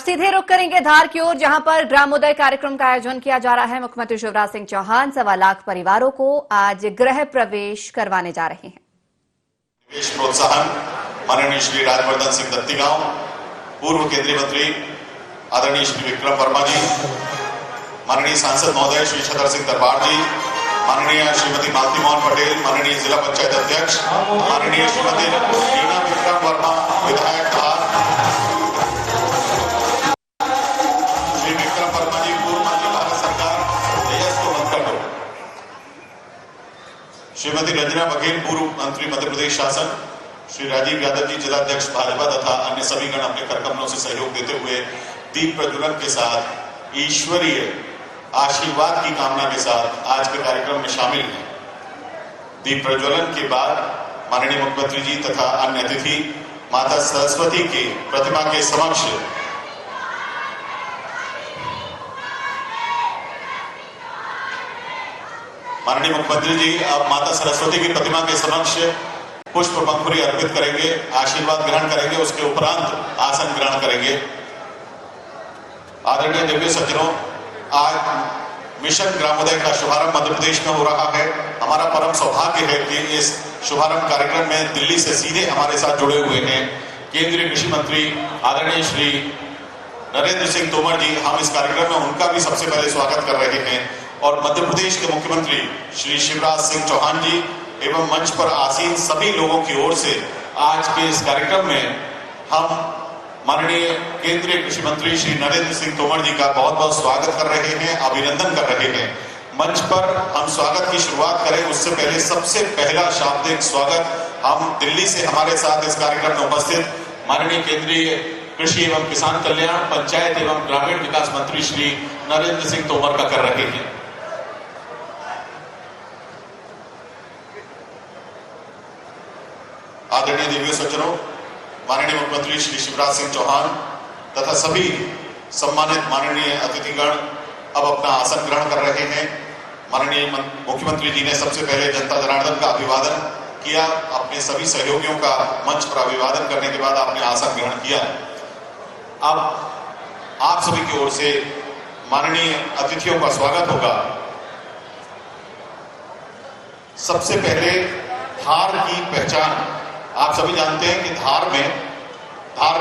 सीधे रुख करेंगे धार की ओर, जहां पर ग्रामोदय कार्यक्रम का आयोजन किया जा रहा है। मुख्यमंत्री शिवराज सिंह चौहान 1.25 लाख परिवारों को आज गृह प्रवेश करवाने जा रहे हैं। निवेश प्रोत्साहन माननीय श्री राजवर्धन सिंह दत्तीगांव, पूर्व केंद्रीय मंत्री आदरणीय श्री विक्रम वर्मा जी, माननीय सांसद महोदय श्री छतर सिंह दरबार जी, माननीय श्रीमती मालती मोहन पटेल, माननीय जिला पंचायत अध्यक्ष, माननीय श्रीमती रीना विक्रम वर्मा विधायक धार, श्री विक्रम वर्मा जी पूर्व मंत्री भारत सरकार, जयस को बंद कर दो, श्रीमती रंजना बघेल पूर्व मंत्री मध्य प्रदेश शासन, श्री राजीव यादव जी जिलाध्यक्ष भाजपा तथा अन्य सभी गण अपने करकमलों से सहयोग देते हुए दीप प्रज्वलन के साथ ईश्वरीय आशीर्वाद की कामना के साथ आज के कार्यक्रम में शामिल हैं। दीप प्रज्वलन के बाद माननीय मुख्यमंत्री जी तथा अन्य अतिथि माता सरस्वती की प्रतिमा के समक्ष माननीय मुख्यमंत्री जी अब माता सरस्वती की प्रतिमा के समक्ष पुष्प पंखुरी अर्पित करेंगे, आशीर्वाद ग्रहण करेंगे, उसके उपरांत आसन ग्रहण करेंगे। आदरणीय दिव्य सज्जनों, आज मिशन ग्रामोदय का शुभारंभ मध्य प्रदेश में हो रहा है। हमारा परम सौभाग्य है कि इस शुभारंभ कार्यक्रम में दिल्ली से सीधे हमारे साथ जुड़े हुए हैं केंद्रीय कृषि मंत्री आदरणीय श्री नरेंद्र सिंह तोमर जी। हम इस कार्यक्रम में उनका भी सबसे पहले स्वागत कर रहे हैं और मध्य प्रदेश के मुख्यमंत्री श्री शिवराज सिंह चौहान जी एवं मंच पर आसीन सभी लोगों की ओर से आज के इस कार्यक्रम में हम माननीय केंद्रीय कृषि मंत्री श्री नरेंद्र सिंह तोमर जी का बहुत बहुत स्वागत कर रहे हैं, अभिनंदन कर रहे हैं। मंच पर हम स्वागत की शुरुआत करें उससे पहले सबसे पहला शाब्दिक स्वागत हम दिल्ली से हमारे साथ इस कार्यक्रम में उपस्थित माननीय केंद्रीय कृषि एवं किसान कल्याण, पंचायत एवं ग्रामीण विकास मंत्री श्री नरेंद्र सिंह तोमर का कर रहे हैं। आदरणीय दिव्य सज्जनों, माननीय मुख्यमंत्री श्री शिवराज सिंह चौहान तथा सभी सम्मानित माननीय अतिथिगण अब अपना आसन ग्रहण कर रहे हैं। माननीय मुख्यमंत्री जी ने सबसे पहले जनता जनार्दन का अभिवादन किया, अपने सभी सहयोगियों का मंच पर अभिवादन करने के बाद आपने आसन ग्रहण किया। अब आप सभी की ओर से माननीय अतिथियों का स्वागत होगा। सबसे पहले धार की पहचान, आप सभी जानते हैं कि धार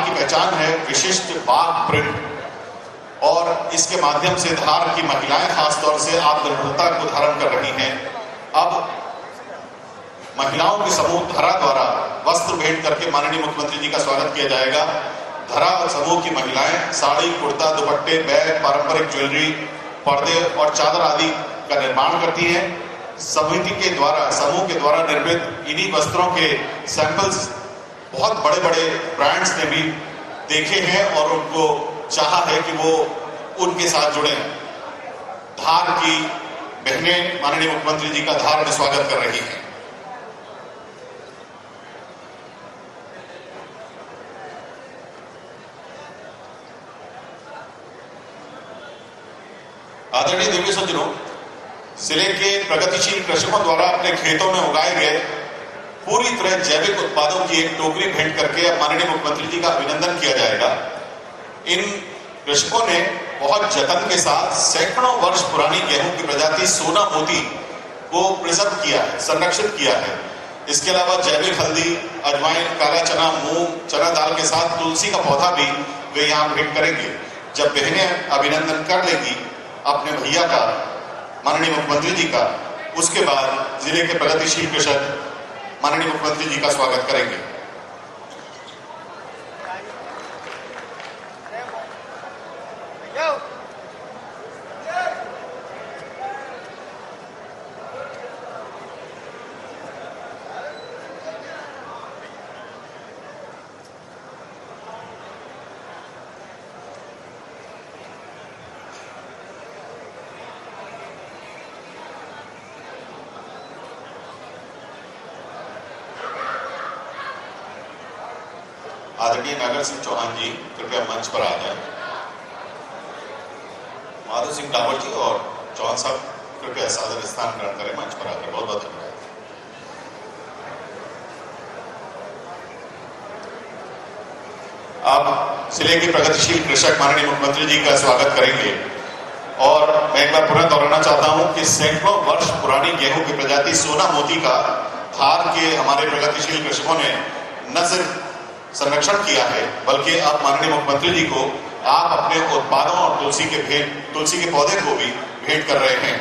की पहचान है विशिष्ट बाघ प्रिंट और इसके माध्यम से धार की महिलाएं खासतौर से आत्मनिर्भरता को धारण कर रही हैं। अब महिलाओं के समूह धरा द्वारा वस्त्र भेंट करके माननीय मुख्यमंत्री जी का स्वागत किया जाएगा। धरा समूह की महिलाएं साड़ी, कुर्ता, दुपट्टे, बैग, पारंपरिक ज्वेलरी, पर्दे और चादर आदि का निर्माण करती हैं। समूह के द्वारा निर्मित इन्हीं वस्त्रों के सैंपल्स बहुत बड़े बड़े ब्रांड्स ने भी देखे हैं और उनको चाहा है कि वो उनके साथ जुड़े। धार की बहनें माननीय मुख्यमंत्री जी का धार में स्वागत कर रही हैं। आदरणीय दिव्य सज्जनों, जिले के प्रगतिशील कृषकों द्वारा अपने खेतों में उगाए गए पूरी तरह जैविक उत्पादों की एक टोकरी भेंट करके अब माननीय मुख्यमंत्री जी का अभिनंदन किया जाएगा। इन कृषकों ने बहुत जतन के साथ सैकड़ों वर्ष पुरानी गेहूं की प्रजाति सोना मोती को प्रिजर्व किया है, संरक्षित किया है। इसके अलावा जैविक हल्दी, अजवाइन, काला चना, मूंग, चना दाल के साथ तुलसी का पौधा भी वे यहाँ भेंट करेंगे। जब बहनें अभिनंदन कर लेंगी अपने भैया का, माननीय मुख्यमंत्री जी का, उसके बाद जिले के प्रगतिशील कृषक माननीय मुख्यमंत्री जी का स्वागत करेंगे। आदरणीय नागर सिंह चौहान जी कृपया मंच पर आ जाएं। माधव सिंह डावर जी और चौहान साहब कृपया सादर स्थान ग्रहण करें मंच पर आकर। बहुत बहुत धन्यवाद। अब जिले के प्रगतिशील कृषक माननीय मुख्यमंत्री जी का स्वागत करेंगे। और मैं एक बार पुनः दोहराना चाहता हूं कि सैकड़ों वर्ष पुरानी गेहूं की प्रजाति सोना मोती का धार के हमारे प्रगतिशील कृषकों ने न सिर्फ संरक्षण किया है, बल्कि अब माननीय मुख्यमंत्री जी को आप अपने उत्पादों और तुलसी के पौधे को भी भेंट कर रहे हैं।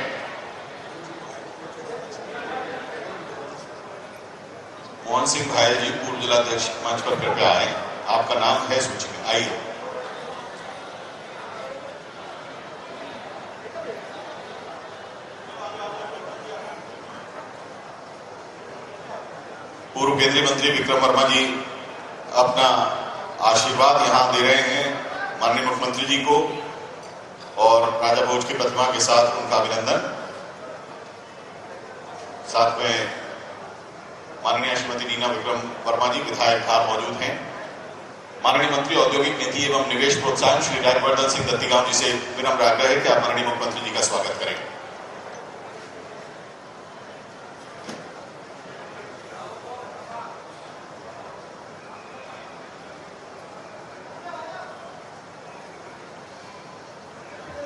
मोहन सिंह भाई जी, पूर्व जिलाध्यक्ष, मंच पर कृपया आए। आपका नाम है सूची में, आइए। पूर्व केंद्रीय मंत्री विक्रम वर्मा जी अपना आशीर्वाद यहां दे रहे हैं माननीय मुख्यमंत्री जी को, और राजा भोज की प्रतिमा के साथ उनका अभिनंदन। साथ में माननीय श्रीमती नीना विक्रम वर्मा जी विधायक धार मौजूद हैं। माननीय मंत्री औद्योगिक नीति एवं निवेश प्रोत्साहन श्री राजवर्धन सिंह दत्तीगांव जी से विनम्र आग्रह है कि आप माननीय मुख्यमंत्री जी का स्वागत करें।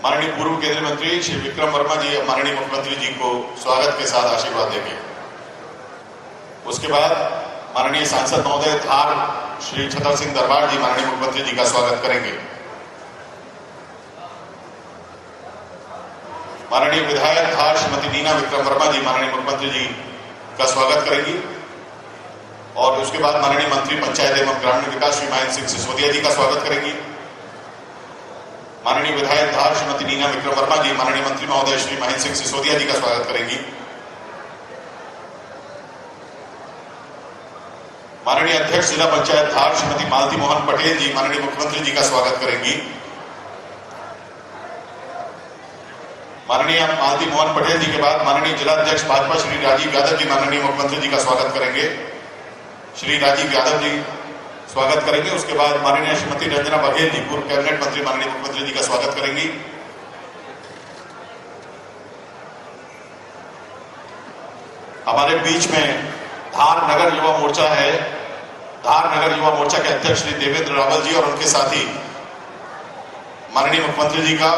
माननीय पूर्व केंद्रीय मंत्री श्री विक्रम वर्मा जी माननीय मुख्यमंत्री जी को स्वागत के साथ आशीर्वाद देंगे। उसके बाद माननीय सांसद महोदय धार श्री छतर सिंह दरबार जी माननीय मुख्यमंत्री जी का स्वागत करेंगे। माननीय विधायक धार श्रीमती नीना विक्रम वर्मा जी माननीय मुख्यमंत्री जी का स्वागत करेंगी। और उसके बाद माननीय मंत्री पंचायत एवं ग्रामीण विकास श्री महेंद्र सिंह सिसोदिया जी का स्वागत करेंगी। माननीय विधायक धार श्रीमती नीना विक्रम वर्मा जी माननीय मंत्री महोदय श्री महेंद्र सिंह सिसोदिया जी का स्वागत करेंगी। माननीय अध्यक्ष जिला पंचायत धार श्रीमती मालती मोहन पटेल जी माननीय मुख्यमंत्री जी का स्वागत करेंगी। माननीय मालती मोहन पटेल जी के बाद माननीय जिलाध्यक्ष भाजपा श्री राजीव यादव जी माननीय मुख्यमंत्री जी का स्वागत करेंगे। श्री राजीव यादव जी स्वागत करेंगे। उसके बाद माननीय श्रीमती रंजना बघेल जी पूर्व कैबिनेट मंत्री माननीय मुख्यमंत्री जी का स्वागत करेंगी। हमारे बीच में धार नगर युवा मोर्चा है। धार नगर युवा मोर्चा के अध्यक्ष श्री देवेंद्र रावल जी और उनके साथी माननीय मुख्यमंत्री जी का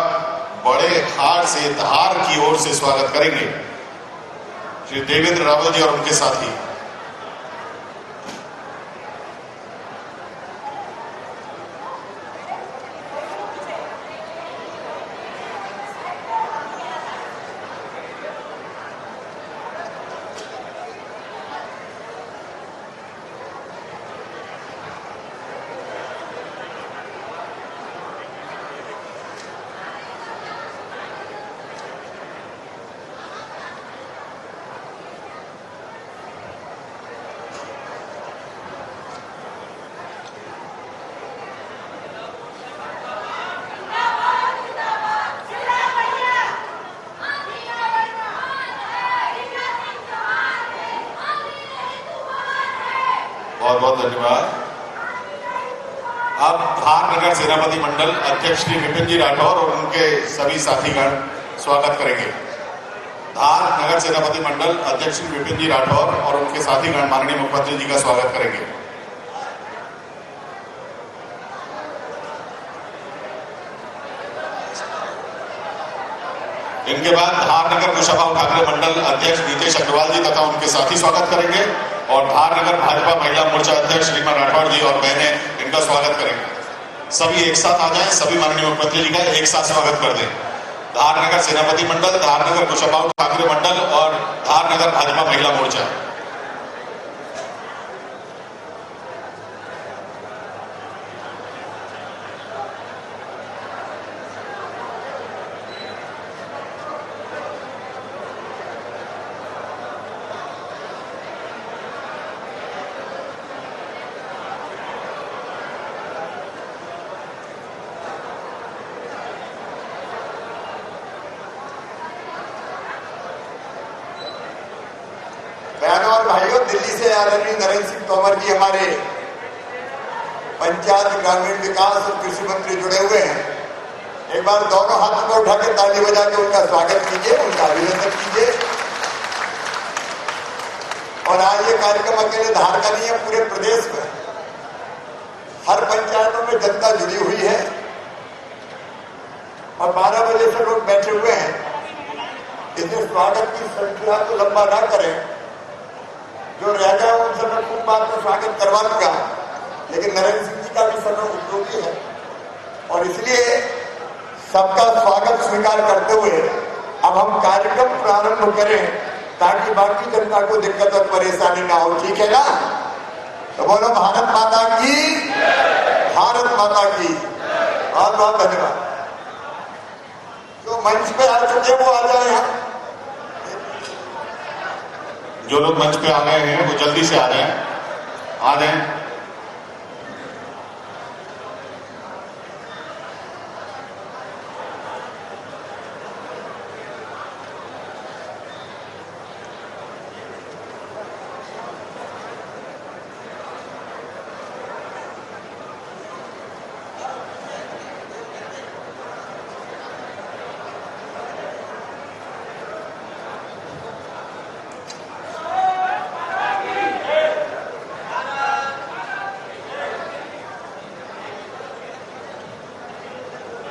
बड़े हार से धार की ओर से स्वागत करेंगे। श्री देवेंद्र रावल जी और उनके साथी। बहुत बहुत धन्यवाद। अब धार नगर सेनापति मंडल अध्यक्ष श्री विपिन जी राठौर और उनके सभी साथीगण स्वागत करेंगे। धार नगर सेनापति मंडल अध्यक्ष श्री विपिन जी राठौर और उनके साथीगण माननीय मुख्यमंत्री जी का स्वागत करेंगे। इनके बाद धार नगर कुशाभाऊ ठाकरे मंडल अध्यक्ष नीतेश अग्रवाल जी तथा उनके साथी स्वागत करेंगे। और धार नगर भाजपा महिला मोर्चा अध्यक्ष श्रीमान राठौर जी और बहनें इनका स्वागत करेंगे। सभी एक साथ आ जाएं, सभी माननीय मुख्यमंत्री जी का एक साथ स्वागत कर दें। धार नगर सेनापति मंडल, धार नगर कुशाभाऊ ठाकरे मंडल और धार नगर भाजपा महिला मोर्चा। बहनों और भाइयों, दिल्ली से आदरणीय नरेंद्र सिंह तोमर जी हमारे पंचायत ग्रामीण विकास और कृषि मंत्री जुड़े हुए हैं। एक बार दोनों हाथों को उठा के ताली बजा के उनका स्वागत कीजिए, उनका अभिनंदन कीजिए। और आज ये कार्यक्रम अकेले धार का नहीं है, पूरे प्रदेश में हर पंचायतों में जनता जुड़ी हुई है और 12 बजे से लोग बैठे हुए हैं। इसलिए स्वागत की संख्या को लंबा ना करें, जो रह गए उनसे मैं खूब बात में स्वागत करवा लूंगा, लेकिन नरेंद्र सिंह जी का भी समय उपयोगी है और इसलिए सबका स्वागत स्वीकार करते हुए अब हम कार्यक्रम प्रारंभ करें ताकि बाकी जनता को दिक्कत और परेशानी ना हो। ठीक है ना? तो बोलो भारत माता की, भारत माता की। बहुत बहुत धन्यवाद। जो मंच पे आ चुके वो आ जाए यहाँ। जो लोग मंच पे आ गए हैं वो जल्दी से आ जाएं, आ जाएं।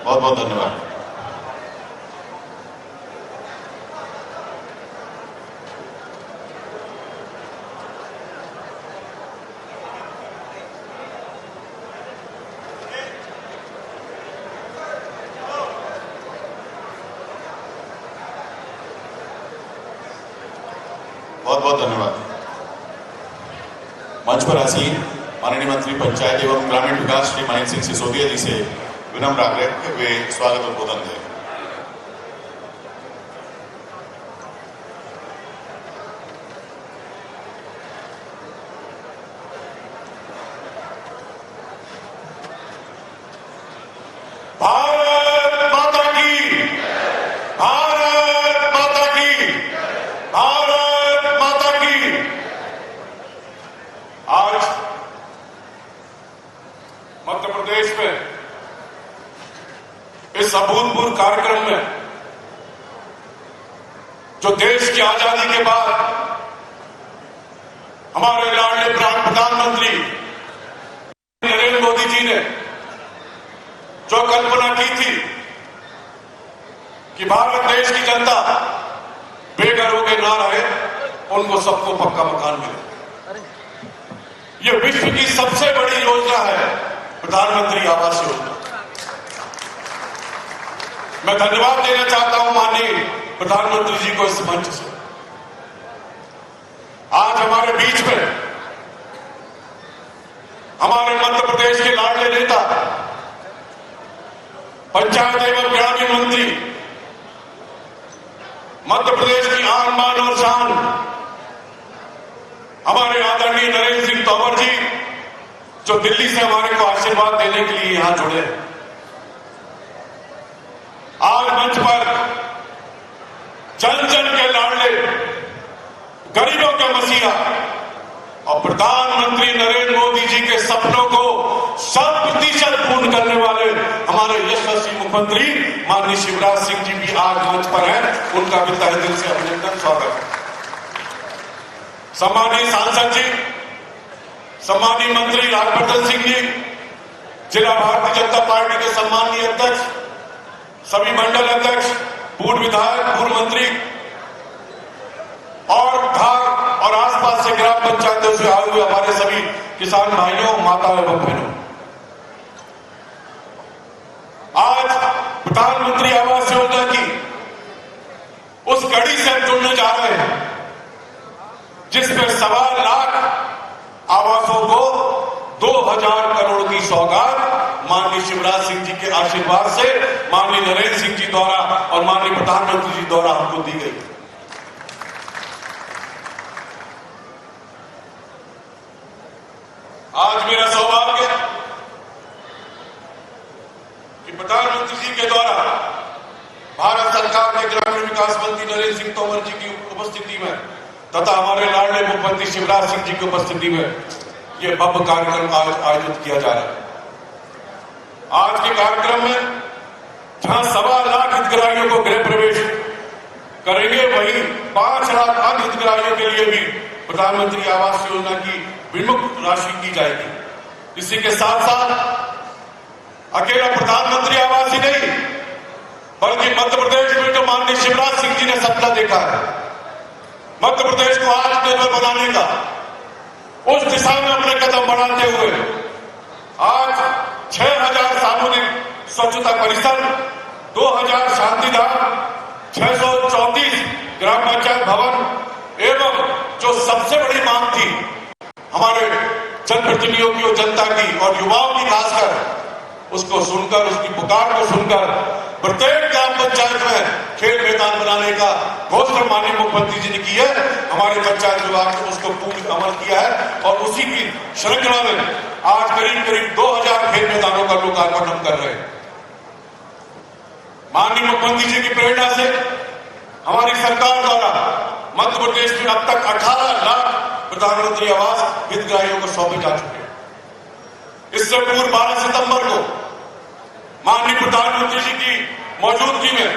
बहुत बहुत धन्यवाद। बहुत बहुत धन्यवाद। मंच पर आसीन माननीय मंत्री पंचायत एवं ग्रामीण विकास श्री महेंद्र सिंह सिसोदिया जी से विनम्र आग्रह के वे स्वागत उद्बोधन दें। भारत माता की, भारत माता की, भारत माता की। आज मध्य प्रदेश में इस अभूतपूर्व कार्यक्रम में जो देश की आजादी के बाद हमारे लाडले प्रधानमंत्री नरेंद्र मोदी जी ने जो कल्पना की थी कि भारत देश की जनता बेघर होकर ना रहे, उनको सबको पक्का मकान मिले। यह विश्व की सबसे बड़ी योजना है प्रधानमंत्री आवास योजना। मैं धन्यवाद देना चाहता हूं माननीय प्रधानमंत्री जी को इस मंच से। आज हमारे बीच में हमारे मध्य प्रदेश के लाडले नेता पंचायत एवं ग्रामीण मंत्री, मध्य प्रदेश की आन बान और शान हमारे आदरणीय नरेंद्र सिंह तोमर जी, जो दिल्ली से हमारे को आशीर्वाद देने के लिए यहां जुड़े। आज मंच पर जन जन के लाडले, गरीबों के मसीहा और प्रधानमंत्री नरेंद्र मोदी जी के सपनों को 100% पूर्ण करने वाले हमारे यशस्वी मुख्यमंत्री माननीय शिवराज सिंह जी भी आज मंच पर हैं। उनका भी तहे दिल से अभिनंदन, स्वागत है। सम्मानीय सांसद जी, सम्मानीय मंत्री राजवर्धन सिंह जी, जिला भारतीय जनता पार्टी के सम्मानीय अध्यक्ष, सभी मंडल अध्यक्ष, पूर्व विधायक, पूर्व मंत्री और भाग और आसपास से ग्राम पंचायतों से आए हुए हमारे सभी किसान भाइयों, माताओं एवं बहनों, आज प्रधानमंत्री आवास योजना की उस कड़ी से हम जुड़ने जा रहे हैं जिसमें 1.25 लाख आवासों को 2000 करोड़ की सौगात माननीय शिवराज सिंह जी के आशीर्वाद से माननीय नरेंद्र सिंह जी द्वारा और माननीय प्रधानमंत्री जी द्वारा हमको दी गई। आज मेरा सौभाग्य कि प्रधानमंत्री जी के द्वारा भारत सरकार के ग्रामीण विकास मंत्री नरेंद्र सिंह तोमर जी की उपस्थिति में तथा हमारे लाडले मुख्यमंत्री शिवराज सिंह जी की उपस्थिति में यह भव्य कार्यक्रम आज आयोजित किया जा रहा है। आज के कार्यक्रम में जहां 1.25 लाख हितग्राहियों को गृह प्रवेश करेंगे, वहीं 5 लाख अन्य हितग्राहियों के लिए भी प्रधानमंत्री आवास योजना की विमुक्त राशि की जाएगी। इसी के साथ साथ अकेला प्रधानमंत्री आवास ही नहीं, बल्कि मध्य प्रदेश में जो माननीय शिवराज सिंह जी ने सपना देखा है मध्य प्रदेश को आत्मनिर्भर बनाने का, उस दिशा में अपने कदम बढ़ाते हुए आज 6000 सामूहिक स्वच्छता परिसर, 2000 शांतिधाम, 634 ग्राम पंचायत भवन एवं जो सबसे बड़ी मांग थी हमारे जनप्रतिनिधियों की और जनता की और युवाओं की खासकर, उसको सुनकर, उसकी पुकार को सुनकर प्रत्येक ग्राम पंचायत में खेल मैदान बनाने का घोषणा माननीय मुख्यमंत्री जी ने की है। हमारे पंचायत विभाग ने उसको पूर्ण अमल किया है और उसी की श्रृंखला में आज करीब करीब 2000 खेल मैदानों का लोकार्पण हम कर रहे हैं। माननीय मुख्यमंत्री जी की प्रेरणा से हमारी सरकार द्वारा मध्य प्रदेश में अब तक 18 लाख प्रधानमंत्री आवास हितग्राहियों को सौंपे जा चुके हैं। इससे पूर्व 12 सितंबर को माननीय प्रधानमंत्री जी की मौजूदगी में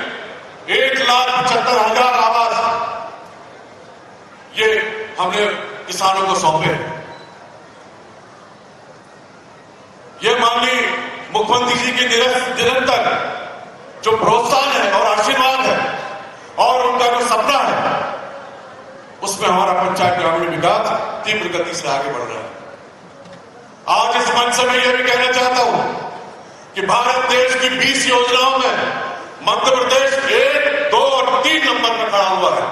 1,75,000 आवास ये हमने किसानों को सौंपे। ये माननीय मुख्यमंत्री जी की निरंतर जो प्रोत्साहन है और आशीर्वाद है और उनका जो सपना है, उसमें हमारा पंचायत ग्रामीण विकास तीव्र गति से आगे बढ़ रहा है। आज इस मंच से मैं यह भी कहना चाहता हूं कि भारत देश की 20 योजनाओं में मध्य प्रदेश 1, 2 और 3 नंबर पर खड़ा हुआ है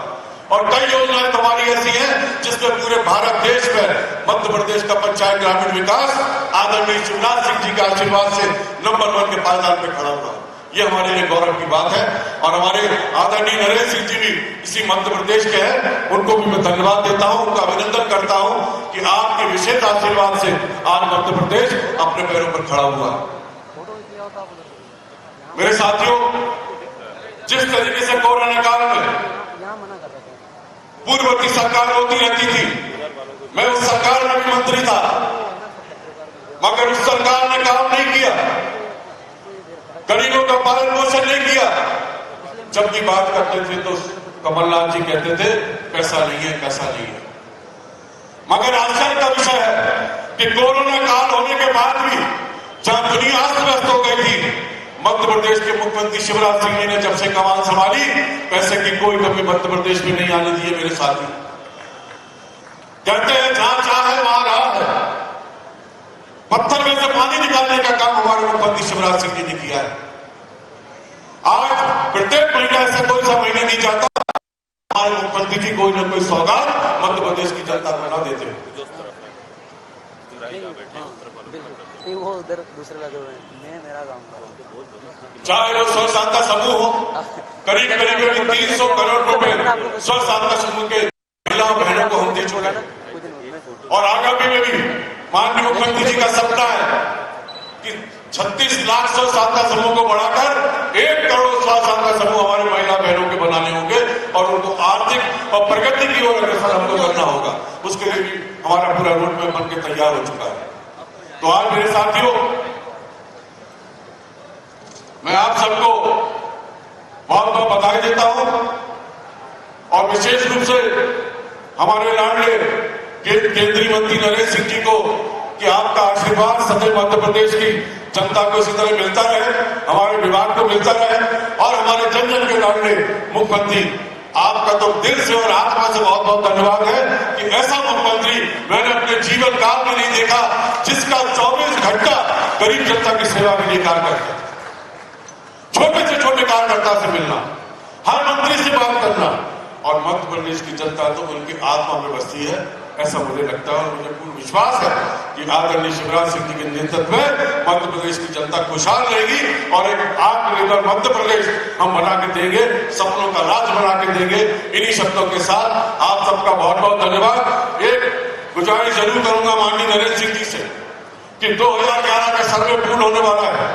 और कई योजनाएं हमारी ऐसी हैं जिसमें पूरे भारत देश में मध्य प्रदेश का पंचायत ग्रामीण विकास आदरणीय शिवराज सिंह जी के आशीर्वाद से नंबर 1 के पायदान पर खड़ा हुआ है। ये हमारे लिए गौरव की बात है और हमारे आदरणीय नरेंद्र सिंह जी भी इसी मध्य प्रदेश के हैं। उनको भी मैं धन्यवाद देता हूं, उनका अभिनंदन करता हूं कि आपके विशेष आशीर्वाद से आज मध्य प्रदेश अपने पैरों पर खड़ा हुआ है। मेरे साथियों, जिस तरीके से कोरोना काल में पूर्ववर्ती सरकार होती रहती थी, मैं उस सरकार में भी मंत्री था, मगर उस सरकार ने काम नहीं किया, गरीबों का पालन पोषण नहीं किया। जबकि बात करते थे तो कमलनाथ जी कहते थे पैसा नहीं है, पैसा नहीं है। मगर आश्चर्य का विषय है कि कोरोना काल होने के बाद भी जहां दुनिया अस्त व्यस्त हो गई थी, मध्य प्रदेश के मुख्यमंत्री शिवराज सिंह जी ने जब से कमान संभाली, पैसे की कोई कमी मध्य प्रदेश में नहीं आने दी है। मेरे साथी कहते हैं जहां चाहे वहां राह है, पत्थर में से पानी निकालने का काम हमारे मुख्यमंत्री शिवराज सिंह जी ने किया है। आज प्रत्येक महीना ऐसा कोई सा महीना नहीं जाता हमारे मुख्यमंत्री जी कोई ना कोई सौगात मध्य प्रदेश की जनता को न देते हो। वो उधर दूसरे लगे हुए हैं, मैं मेरा काम चाहे वो स्व सहायता समूह हो, करीब करीब 300 करोड़ रुपए स्व सहायता समूह के महिलाओं बहनों को हम दे चुके हैं और आगामी में भी माननीय मुख्यमंत्री जी का सपना है कि 36 लाख स्व सहायता समूह को बढ़ाकर 1 करोड़ स्व सहायता समूह हमारे महिला बहनों के बनाने होंगे और उनको आर्थिक और प्रगति की ओर अग्रसर हमको करना होगा। उसके लिए भी हमारा पूरा रूट में बनकर तैयार हो चुका है। तो आज मेरे साथियों, मैं आप सबको बहुत बहुत बधाई देता हूं और विशेष रूप से हमारे लाडले केंद्रीय मंत्री नरेंद्र सिंह जी को कि आपका आशीर्वाद सदैव मध्य प्रदेश की जनता को इसी तरह मिलता रहे, हमारे विभाग को मिलता रहे और हमारे जन जन के लाडले मुख्यमंत्री, आपका तो दिल से और आत्मा से बहुत बहुत धन्यवाद है कि ऐसा मुख्यमंत्री मैंने अपने जीवन काल में नहीं देखा जिसका 24 घंटा गरीब जनता की सेवा के लिए कार्य करता, छोटे से छोटे कार्यकर्ता से मिलना, हर मंत्री से बात करना और मध्य प्रदेश की जनता तो उनकी आत्मा में बसती है, ऐसा मुझे लगता है और मुझे पूर्ण विश्वास है कि आदरणीय शिवराज सिंह जी के नेतृत्व में मध्य प्रदेश की जनता खुशहाल रहेगी और एक आत्मनिर्भर मध्य प्रदेश हम बना के देंगे, सपनों का राज बना के देंगे। इन्हीं शब्दों के साथ आप सबका बहुत बहुत धन्यवाद। एक गुजारिश जरूर करूंगा माननीय नरेंद्र सिंह जी से कि 2011 का सर्वे पूर्ण होने वाला है,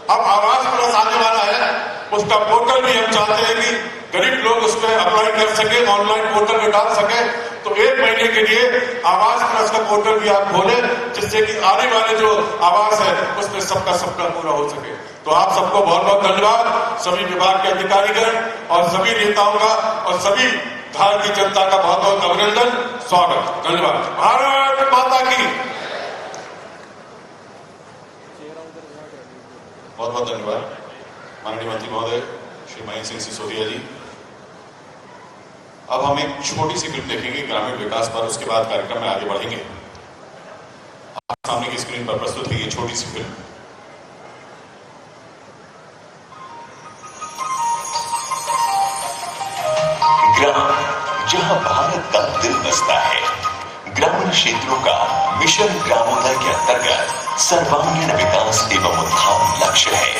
अब आवास प्लस आने वाला है, उसका पोर्टल भी हम चाहते हैं कि गरीब लोग उस पर अप्लाई कर सके, ऑनलाइन पोर्टल में डाल सके। तो 1 महीने के लिए आवास प्लस का पोर्टल भी आप खोलें जिससे कि आने वाले जो आवास है उसमें सबका सपना पूरा हो सके। तो आप सबको बहुत बहुत धन्यवाद, सभी विभाग के अधिकारीगण और सभी नेताओं का और सभी भारतीय जनता का बहुत बहुत अभिनंदन, स्वागत, धन्यवाद। भारत माता की। बहुत बहुत धन्यवाद माननीय मंत्री महोदय श्री महेंद्र सिंह सिसोदिया जी। अब हम एक छोटी सी फिल्म देखेंगे ग्रामीण विकास पर, उसके बाद कार्यक्रम में आगे बढ़ेंगे। आप सामने की स्क्रीन पर प्रस्तुत है ये छोटी सी फिल्म। ग्राम जहां भारत का दिल बसता है, ग्रामीण क्षेत्रों का मिशन ग्रामोदय के अंतर्गत सर्वांगीण विकास एवं उत्थान लक्ष्य है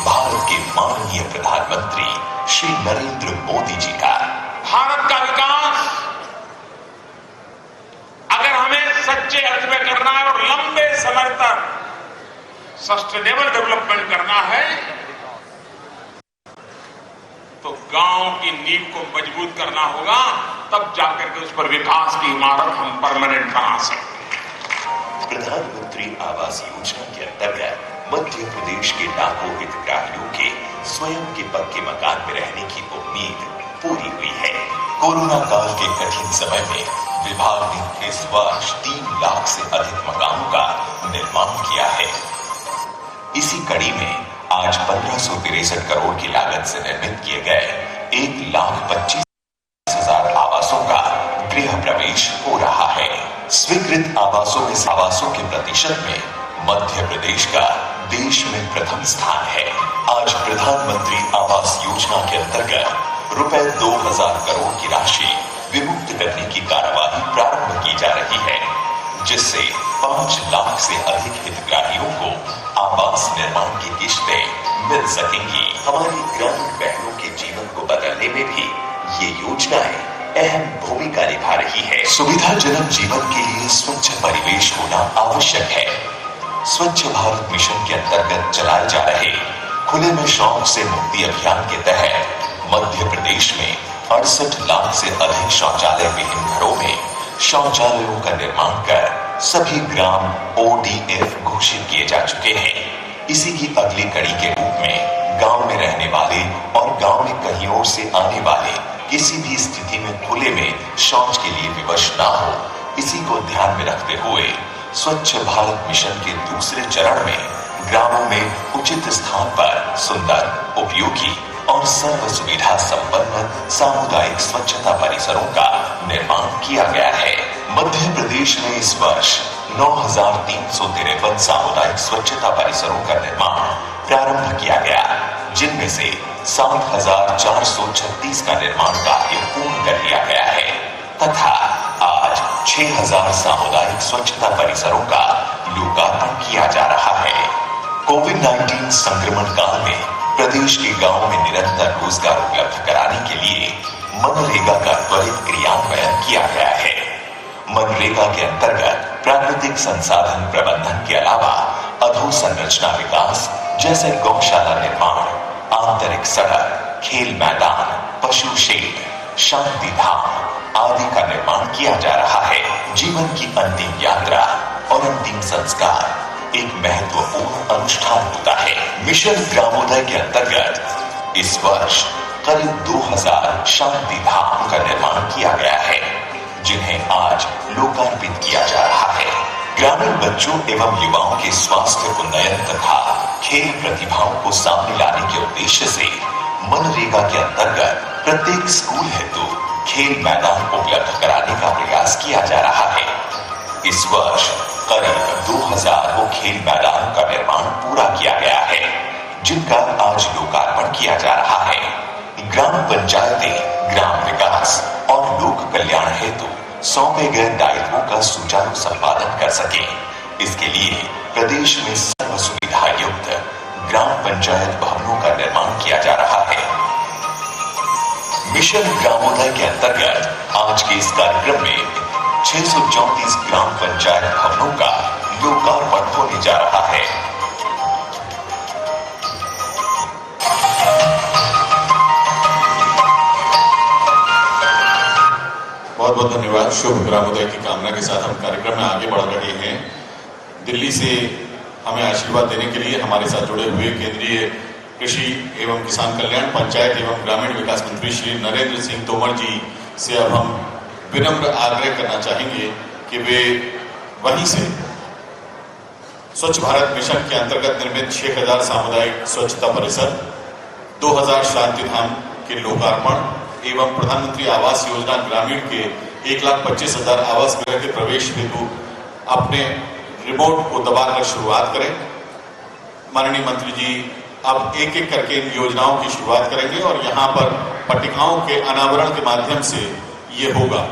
भारत के माननीय प्रधानमंत्री श्री नरेंद्र मोदी जी का। भारत का विकास अगर हमें सच्चे अर्थ में करना है और लंबे समय तक सस्टेनेबल डेवलपमेंट करना है तो गांव की नींव को मजबूत करना होगा, तब जाकर के उस पर विकास की इमारत हम परमानेंट बना सकते हैं। प्रधानमंत्री आवास योजना के अंतर्गत मध्य प्रदेश के लाखों हितग्राहियों के स्वयं के पक्के मकान में रहने की उम्मीद पूरी हुई है। कोरोना काल के कठिन समय में विभाग ने इस वर्ष 3 लाख से अधिक मकानों का निर्माण किया है। इसी कड़ी में आज 1563 करोड़ की लागत से निर्मित किए गए 1,25,000 आवासों का गृह प्रवेश हो रहा है। स्वीकृत आवासों में आवासों के प्रतिशत में मध्य प्रदेश का देश में प्रथम स्थान है। आज प्रधानमंत्री आवास योजना के अंतर्गत रुपए 2,000 करोड़ की राशि विमुक्त करने की कार्यवाही प्रारंभ की जा रही है, जिससे 5 लाख से अधिक हितग्राहियों को आवास निर्माण की किस्तें मिल सकेंगी। हमारी ग्रामीण बहनों के जीवन को बदलने में भी ये योजनाएं अहम भूमिका निभा रही है। सुविधाजनक जीवन के लिए स्वच्छ परिवेश होना आवश्यक है। स्वच्छ भारत मिशन के अंतर्गत चलाए जा रहे खुले में शौच से मुक्ति अभियान के तहत मध्य प्रदेश में 68 लाख से अधिक शौचालय विहीन घरों में शौचालयों का निर्माण कर सभी ग्राम ODF घोषित किए जा चुके हैं। इसी की अगली कड़ी के रूप में गांव में रहने वाले और गांव में कहीं और से आने वाले किसी भी स्थिति में खुले में शौच के लिए विवश ना हो, इसी को ध्यान में रखते हुए स्वच्छ भारत मिशन के दूसरे चरण में ग्रामों में उचित स्थान पर सुंदर, उपयोगी और सर्व सुविधा संपन्न सामुदायिक स्वच्छता परिसरों का निर्माण किया गया है। मध्य प्रदेश में इस वर्ष 9,353 सामुदायिक स्वच्छता परिसरों का निर्माण प्रारंभ किया गया, जिनमें से 7,436 का निर्माण कार्य पूर्ण कर लिया गया है तथा आज 6,000 सामुदायिक स्वच्छता परिसरों का लोकार्पण किया जा रहा है। कोविड-19 संक्रमण काल में प्रदेश के गांवों में निरंतर रोजगार उपलब्ध कराने के लिए मनरेगा का त्वरित क्रियान्वयन किया गया है। मनरेगा के अंतर्गत प्राकृतिक संसाधन प्रबंधन के अलावा अधोसंरचना विकास जैसे गौशाला निर्माण, आंतरिक सड़क, खेल मैदान, पशु शेड, शांति धाम आदि का निर्माण किया जा रहा है। जीवन की अंतिम यात्रा और अंतिम संस्कार एक महत्वपूर्ण अनुष्ठान होता है। मिशन ग्रामोदय के अंतर्गत इस वर्ष करीब 2000 शांति धाम का निर्माण किया गया है, जिन्हें आज लोकार्पित किया जा रहा है। ग्रामीण बच्चों एवं युवाओं के स्वास्थ्य उन्नयन तथा खेल प्रतिभाओं को सामने लाने के उद्देश्य से मनरेगा के अंतर्गत प्रत्येक स्कूल हेतु खेल मैदान उपलब्ध कराने का प्रयास किया जा रहा है। इस वर्ष करीब 2000 को खेल मैदान का निर्माण पूरा किया गया है, जिनका आज लोकार्पण किया जा रहा है। ग्राम पंचायतें ग्राम विकास और लोक कल्याण हेतु सौंपे गए दायित्वों का सुचारू संपादन कर सके, इसके लिए प्रदेश में सर्व सुविधा युक्त ग्राम पंचायत भवनों का निर्माण किया जा रहा है। मिशन ग्रामोदय के अंतर्गत आज के इस कार्यक्रम में 634 ग्राम पंचायत भवनों का लोकार्पण होने जा रहा है। बहुत बहुत धन्यवाद। शुभ ग्रामोदय की कामना के साथ हम कार्यक्रम में आगे बढ़ रहे हैं। दिल्ली से हमें आशीर्वाद देने के लिए हमारे साथ जुड़े हुए केंद्रीय कृषि एवं किसान कल्याण, पंचायत एवं ग्रामीण विकास मंत्री श्री नरेंद्र सिंह तोमर जी से अब हम विनम्र आग्रह करना चाहेंगे कि वे वहीं से स्वच्छ भारत मिशन के अंतर्गत निर्मित 6000 सामुदायिक स्वच्छता परिसर, 2000 शांति धाम के लोकार्पण एवं प्रधानमंत्री आवास योजना ग्रामीण के 1,25,000 आवास गृह के प्रवेश हेतु अपने रिमोट को दबाकर शुरुआत करें। माननीय मंत्री जी अब एक एक करके इन योजनाओं की शुरुआत करेंगे और यहाँ पर पट्टिकाओं के अनावरण के माध्यम से ये होगा।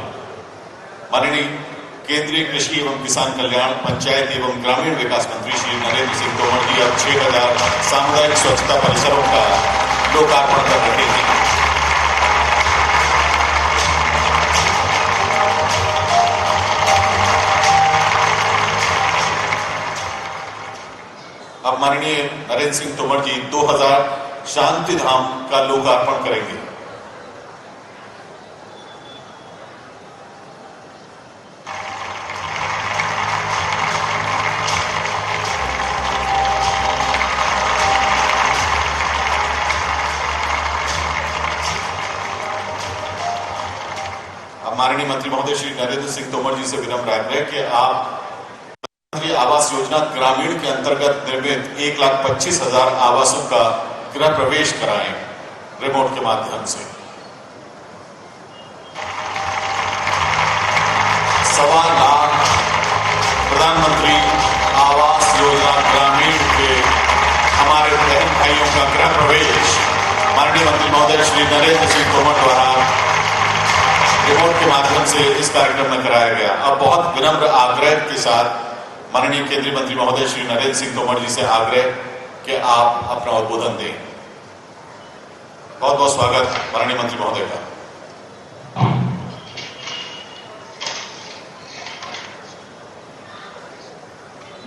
माननीय केंद्रीय कृषि एवं किसान कल्याण, पंचायत एवं ग्रामीण विकास मंत्री श्री नरेंद्र सिंह तोमर जी अब 6000 सामुदायिक स्वच्छता परिसरों का लोकार्पण कर रहे हैं। अब माननीय नरेंद्र सिंह तोमर जी 2000 शांति धाम का लोकार्पण करेंगे। अब माननीय मंत्री महोदय श्री नरेंद्र सिंह तोमर जी से विनम्र आग्रह कि आप प्रधानमंत्री आवास योजना ग्रामीण के अंतर्गत निर्मित 1,25,000 आवासों का गृह प्रवेश कराएं रिमोट के माध्यम से। 1.25 लाख प्रधानमंत्री आवास योजना ग्रामीण के हमारे बहन भाइयों का गृह प्रवेश माननीय मंत्री महोदय श्री नरेंद्र सिंह तोमर द्वारा रिमोट के माध्यम से इस कार्यक्रम में कराया गया। अब बहुत विनम्र आग्रह के साथ माननीय केंद्रीय मंत्री महोदय श्री नरेंद्र सिंह तोमर जी से आग्रह कि आप अपना उद्बोधन दें। बहुत बहुत स्वागत माननीय मंत्री महोदय का।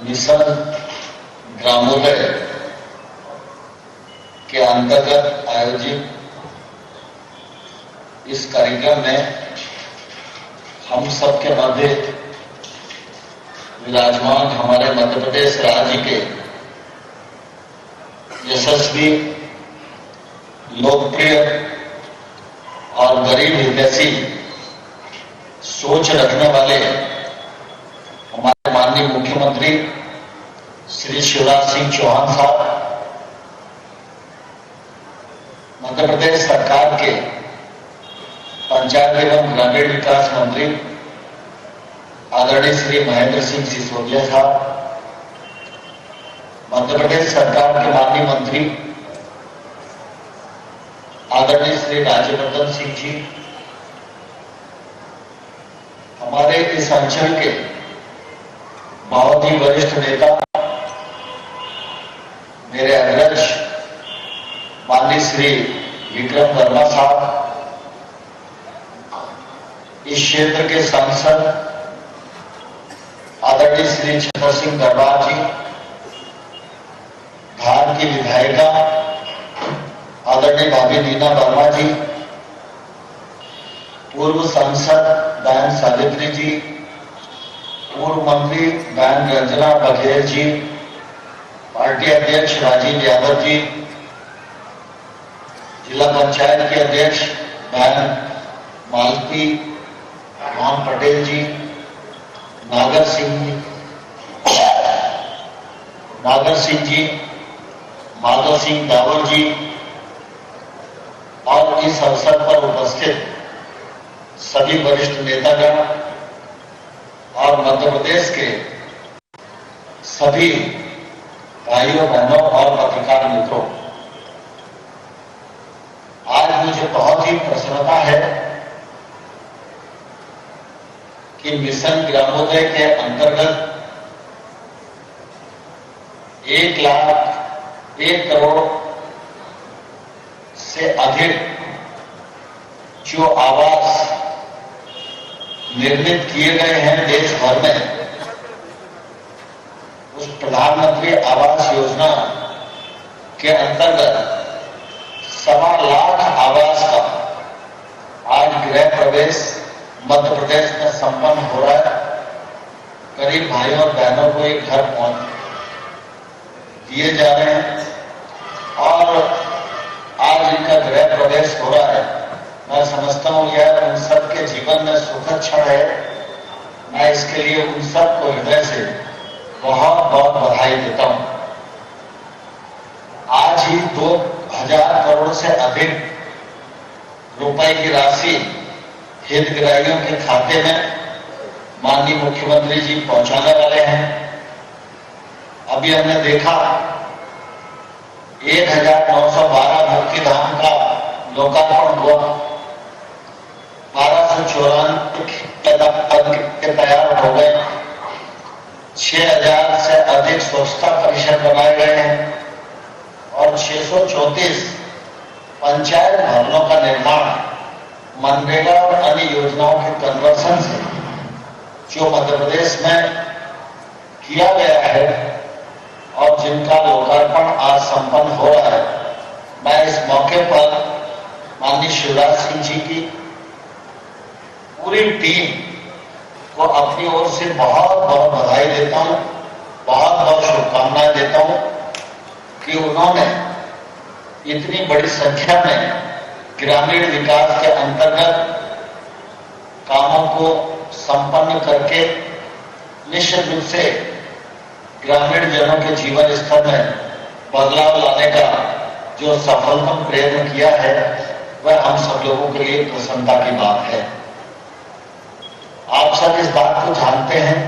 मिशन ग्रामोदय के अंतर्गत आयोजित इस कार्यक्रम में हम सबके मध्य विराजमान हमारे मध्य प्रदेश राज्य के यशस्वी, लोकप्रिय और गरीब हितैषी सोच रखने वाले हमारे माननीय मुख्यमंत्री श्री शिवराज सिंह चौहान साहब, मध्य प्रदेश सरकार के पंचायत एवं ग्रामीण विकास मंत्री आदरणीय श्री महेंद्र सिंह सिसोदिया साहब, मध्य प्रदेश सरकार के माननीय मंत्री आदरणीय श्री राज्यवर्धन सिंह जी, हमारे इस अंचल के बहुत ही वरिष्ठ नेता मेरे अग्रज माननीय श्री विक्रम वर्मा साहब, इस क्षेत्र के सांसद आदरणीय श्री छतर सिंह दरबार जी, धार की विधायिका आदरणीय भाभी नीना वर्मा जी, पूर्व सांसद बहन सावित्री जी, पूर्व मंत्री बहन रंजना बघेल जी, पार्टी अध्यक्ष राजीव यादव जी, जिला पंचायत के अध्यक्ष बहन मालती राम पटेल जी, नागर सिंह जी, माधव सिंह दावर जी और इस अवसर पर उपस्थित सभी वरिष्ठ नेतागण और मध्य प्रदेश के सभी भाइयों बहनों और पत्रकार मित्रों, आज मुझे बहुत ही प्रसन्नता है कि मिशन ग्रामोदय के अंतर्गत 1 करोड़ से अधिक जो आवास निर्मित किए गए हैं देश भर में, उस प्रधानमंत्री आवास योजना के अंतर्गत 1.25 लाख आवास का आज गृह प्रवेश मध्य प्रदेश में संपन्न हो रहा है। गरीब भाइयों और बहनों को एक घर दिए जा रहे हैं और आज इनका गृह प्रवेश हो रहा है। मैं समझता हूं यह उन सबके जीवन में सुखद क्षण है। मैं इसके लिए उन सबको हृदय से बहुत बहुत बहुत बधाई देता हूं। आज ही 2000 करोड़ से अधिक रुपए की राशि हितग्राहियों के खाते में माननीय मुख्यमंत्री जी पहुंचाने वाले हैं। अभी हमने देखा 1912 मुक्तिधाम का लोकार्पण हुआ, 1294 के तैयार हो गए, 6000 से अधिक स्वच्छता परिषद बनाए गए हैं और 634 पंचायत भवनों का निर्माण मनरेगा और अन्य योजनाओं के कन्वर्सन से जो मध्य प्रदेश में किया गया है और जिनका लोकार्पण आज संपन्न हो रहा है, मैं इस मौके पर माननीय शिवराज सिंह जी की पूरी टीम को अपनी ओर से बहुत बहुत बधाई देता हूं, बहुत बहुत शुभकामनाएं देता हूं कि उन्होंने इतनी बड़ी संख्या में ग्रामीण विकास के अंतर्गत कामों को संपन्न करके निश्चित रूप से ग्रामीण जनों के जीवन स्तर में बदलाव लाने का जो सफलतम प्रयत्न किया है, वह हम सब लोगों के लिए प्रसन्नता की बात है। आप सब इस बात को जानते हैं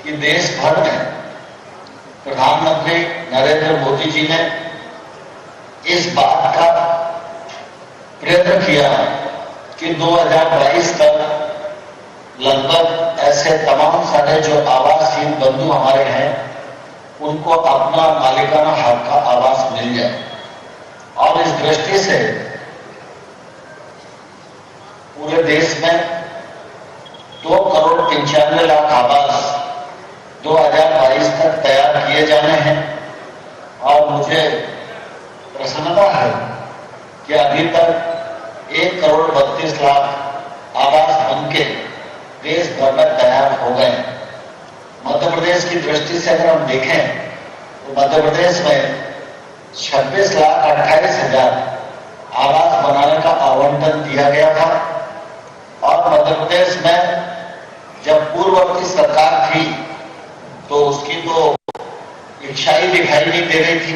कि देश भर में प्रधानमंत्री नरेंद्र मोदी जी ने इस बात का प्रयत्न किया कि 2022 तक लगभग ऐसे तमाम सारे जो आवासहीन बंधु हमारे हैं, उनको अपना मालिकाना हक का आवास मिल जाए। और इस दृष्टि से पूरे देश में 2,95,00,000 आवास 2022 तक तैयार किए जाने हैं। और मुझे प्रसन्नता है कि अभी तक 1,32,00,000 आवास बनके देश भर में तैयार हो गए। मध्य प्रदेश की दृष्टि से अगर हम देखें तो मध्य प्रदेश में 26,28,000 आवास बनाने का आवंटन दिया गया था। और मध्य प्रदेश में जब पूर्ववर्ती सरकार थी तो उसकी तो इच्छा ही दिखाई नहीं दे रही थी,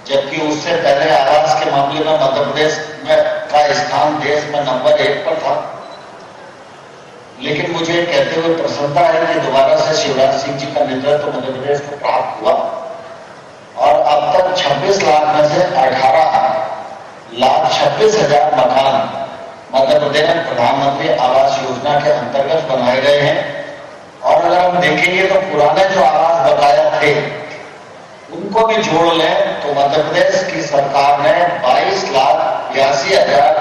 जबकि उससे पहले आवास के मामले में मध्य प्रदेश में का स्थान देश में नंबर 1 पर था। लेकिन मुझे कहते हुए प्रसन्नता है कि दोबारा से शिवराज सिंह जी का नेतृत्व मध्य प्रदेश को प्राप्त हुआ और अब तक 26 लाख में से 18,26,000 मकान मध्य प्रदेश में प्रधानमंत्री आवास योजना के अंतर्गत बनाए गए हैं। और अगर हम देखेंगे तो पुराने जो आवास बकाया थे उनको भी जोड़ लें तो मध्य प्रदेश की सरकार ने 22,82,000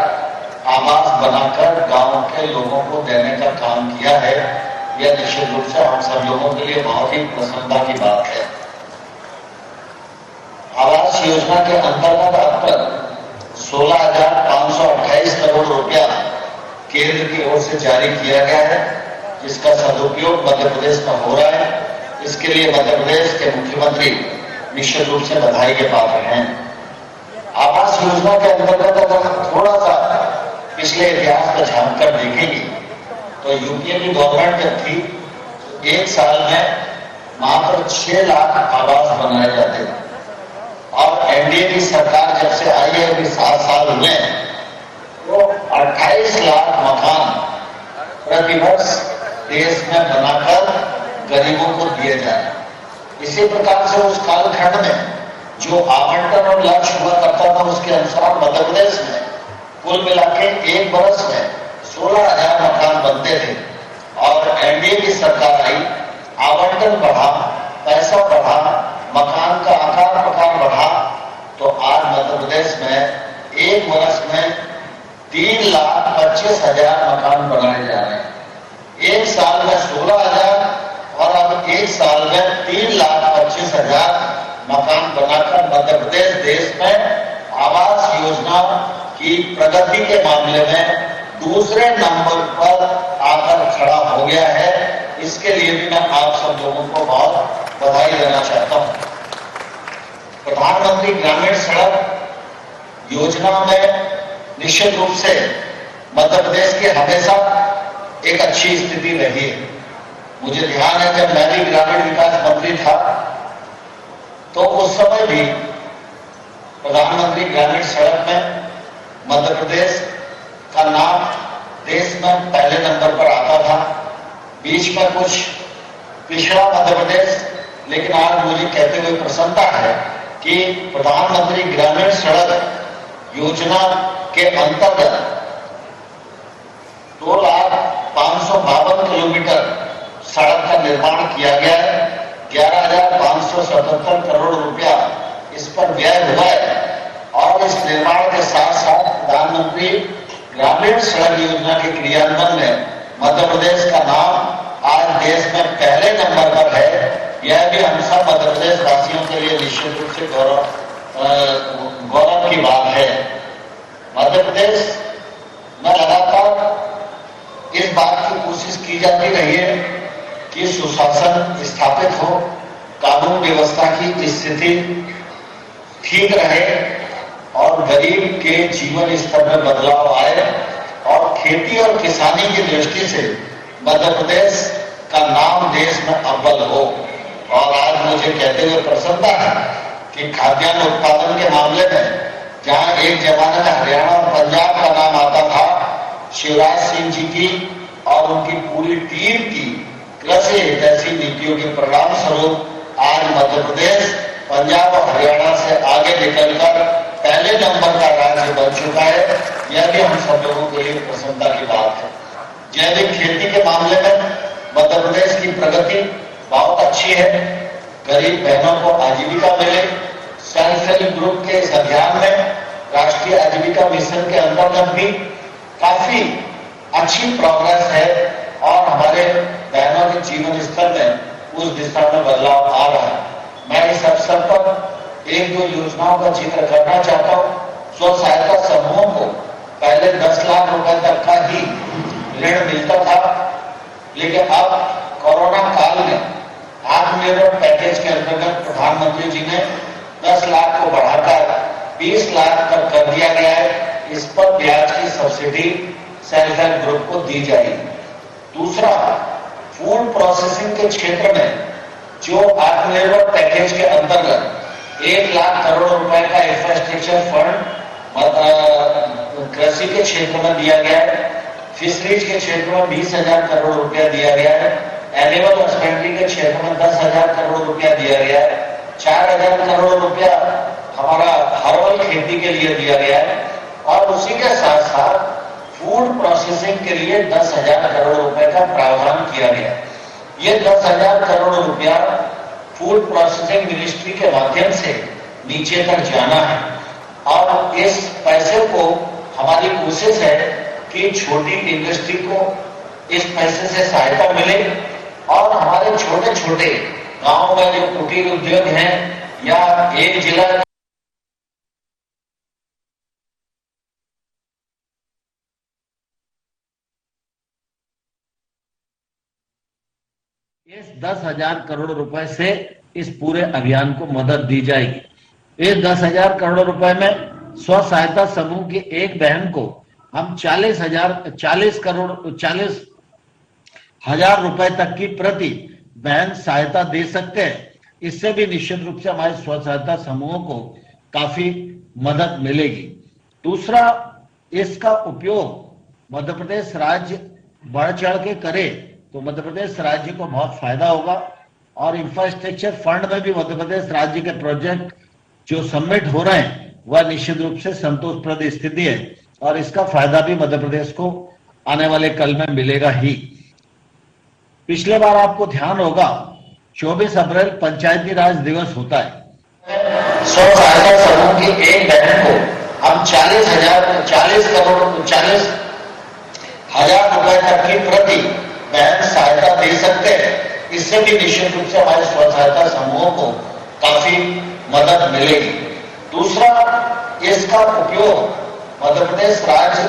आवास बनाकर गांव के लोगों को देने का काम किया है। यह निश्चित रूप से हम सब लोगों के लिए बहुत ही प्रसन्नता की बात है। आवास योजना के अंतर्गत अब तक 16,528 करोड़ रुपया केंद्र की ओर से जारी किया गया है, जिसका सदुपयोग मध्य प्रदेश में हो रहा है। इसके लिए मध्य प्रदेश के मुख्यमंत्री निश्चित रूप से बधाई के पात्र हैं। आवास योजना के अंतर्गत अगर हम थोड़ा सा पिछले इतिहास को झांक कर देखेंगे तो यूपीए की गवर्नमेंट जब थी तो एक साल में मात्र 6 लाख आवास बनाए जाते थे। और एनडीए की सरकार जब से आई है, अभी 7 साल हुए, तो 28 लाख मकान प्रतिवर्ष देश में बनाकर गरीबों को दिए जा रहे। इसी प्रकार से उस कालखंड में जो आवंटन और लक्ष्य हुआ करता था, उसके अनुसार मध्य प्रदेश में कुल मिलाके एक बरस में 16,000 मकान बनते थे। और एनडीए की सरकार आई, आवंटन बढ़ा, पैसा बढ़ा, मकान का आकार प्रकार बढ़ा, तो आज मध्य प्रदेश में एक वर्ष में 3,25,000 मकान बनाए जा रहे हैं। एक साल में 16,000 और अब एक साल में 3,25,000 मकान बनाकर मध्य प्रदेश देश में आवास योजना की प्रगति के मामले में दूसरे नंबर पर आकर खड़ा हो गया है। इसके लिए भी मैं आप सब लोगों को बहुत बधाई देना चाहता हूं। प्रधानमंत्री ग्रामीण सड़क योजना में निश्चित रूप से मध्य प्रदेश की हमेशा एक अच्छी स्थिति रही है। मुझे ध्यान है जब मैं भी ग्रामीण विकास मंत्री था तो उस समय भी प्रधानमंत्री ग्रामीण सड़क में मध्य प्रदेश का नाम देश में पहले नंबर पर आता था। बीच में कुछ पिछड़ा मध्य प्रदेश, लेकिन आज मुझे कहते हुए प्रसन्नता है कि प्रधानमंत्री ग्रामीण सड़क योजना के अंतर्गत 2,552 किलोमीटर सड़क का निर्माण किया गया है। 11,577 करोड़ रुपया इस पर व्यय हुआ है और इस निर्माण के साथ साथ प्रधानमंत्री ग्रामीण सड़क योजना के क्रियान्वयन में मध्य प्रदेश का नाम आज देश में पहले नंबर पर है। यह भी हम सब मध्य प्रदेश वासियों के लिए निश्चित रूप से गौरव की बात है। मध्य प्रदेश में लगातार इस बात की कोशिश की जाती रही है कि सुशासन स्थापित हो, कानून व्यवस्था की स्थिति ठीक रहे और गरीब के जीवन स्तर में बदलाव आए और खेती और किसानी की दृष्टि से मध्य प्रदेश का नाम देश में अव्वल हो। और आज मुझे कहते हुए प्रसन्नता है कि खाद्यान्न उत्पादन के मामले में जहां एक जमाने में हरियाणा और पंजाब का नाम आता था, शिवराज सिंह जी की और उनकी पूरी टीम की कृषि जैसी नीतियों के परिणाम स्वरूप आज मध्य प्रदेश पंजाब और हरियाणा से आगे निकलकर पहले नंबर का राज्य बन चुका है। यह भी हम सब लोगों के लिए प्रसन्नता की बात है। जैविक खेती के मामले में मध्य प्रदेश की प्रगति बहुत अच्छी है। गरीब बहनों को आजीविका मिले। सेल्फ हेल्प ग्रुप के इस अभियान में राष्ट्रीय आजीविका मिशन के अंतर्गत भी काफी अच्छी प्रोग्रेस है और हमारे बहनों के जीवन स्तर में उस दिशा में बदलाव आ रहा है। मैं इस अवसर पर एक दो योजनाओं का जिक्र करना चाहता हूँ। स्व सहायता समूहों को पहले 10 लाख रुपए तक का ही ऋण मिलता था, लेकिन अब कोरोना काल में आत्मनिर्भर पैकेज के अंतर्गत प्रधानमंत्री जी ने 10 लाख को बढ़ाकर 20 लाख तक कर दिया गया है। इस पर ब्याज की सब्सिडी सेल्फ हेल्प ग्रुप को दी जाएगी। दूसरा, फूड प्रोसेसिंग के क्षेत्र में जो आत्मनिर्भर पैकेज के अंतर्गत 1 लाख करोड़ रुपए का इंफ्रास्ट्रक्चर फंड कृषि के क्षेत्र में दिया गया है। फिशरीज के क्षेत्र में 20,000 करोड़ रुपया दिया गया है। एनिमल हस्बेंड्री के क्षेत्र में 10,000 करोड़ रुपया दिया गया है। 4,000 करोड़ रुपया हमारा हर्बल खेती के लिए दिया गया है और उसी के साथ साथ फूड प्रोसेसिंग के लिए 10,000 करोड़ रुपए का प्रावधान किया गया। ये 10,000 करोड़ रुपया फूड प्रोसेसिंग मिनिस्ट्री के माध्यम से नीचे तक जाना है और इस पैसे को हमारी कोशिश है कि छोटी इंडस्ट्री को इस पैसे से सहायता मिले और हमारे छोटे छोटे गांव में जो कुटीर उद्योग हैं या एक जिला इस 10,000 करोड़ रुपए से इस पूरे अभियान को मदद दी जाएगी। इस 10,000 करोड़ रुपए में स्व सहायता समूह की एक बहन को हम 40 हजार रुपए तक की प्रति बहन सहायता दे सकते हैं। इससे भी निश्चित रूप से हमारे स्व सहायता समूहों को काफी मदद मिलेगी। दूसरा, इसका उपयोग मध्य प्रदेश राज्य बढ़ चढ़ के करे तो मध्य प्रदेश राज्य को बहुत फायदा होगा और इंफ्रास्ट्रक्चर फंड में भी मध्य प्रदेश राज्य के प्रोजेक्ट जो सबमिट हो रहे हैं वह निश्चित रूप से संतोषप्रद स्थिति है और इसका फायदा भी मध्य प्रदेश को आने वाले कल में मिलेगा ही। पिछले बार आपको ध्यान होगा 24 अप्रैल पंचायती राज दिवस होता है। स्व सहायता समूह की एक बहन को हम 40 हजार रुपए तक की प्रति बहन सहायता दे सकते हैं। इससे भी निश्चित रूप से हमारे स्व सहायता समूहों को काफी मदद मिलेगी। दूसरा, इसका उपयोग मध्य प्रदेश राज्य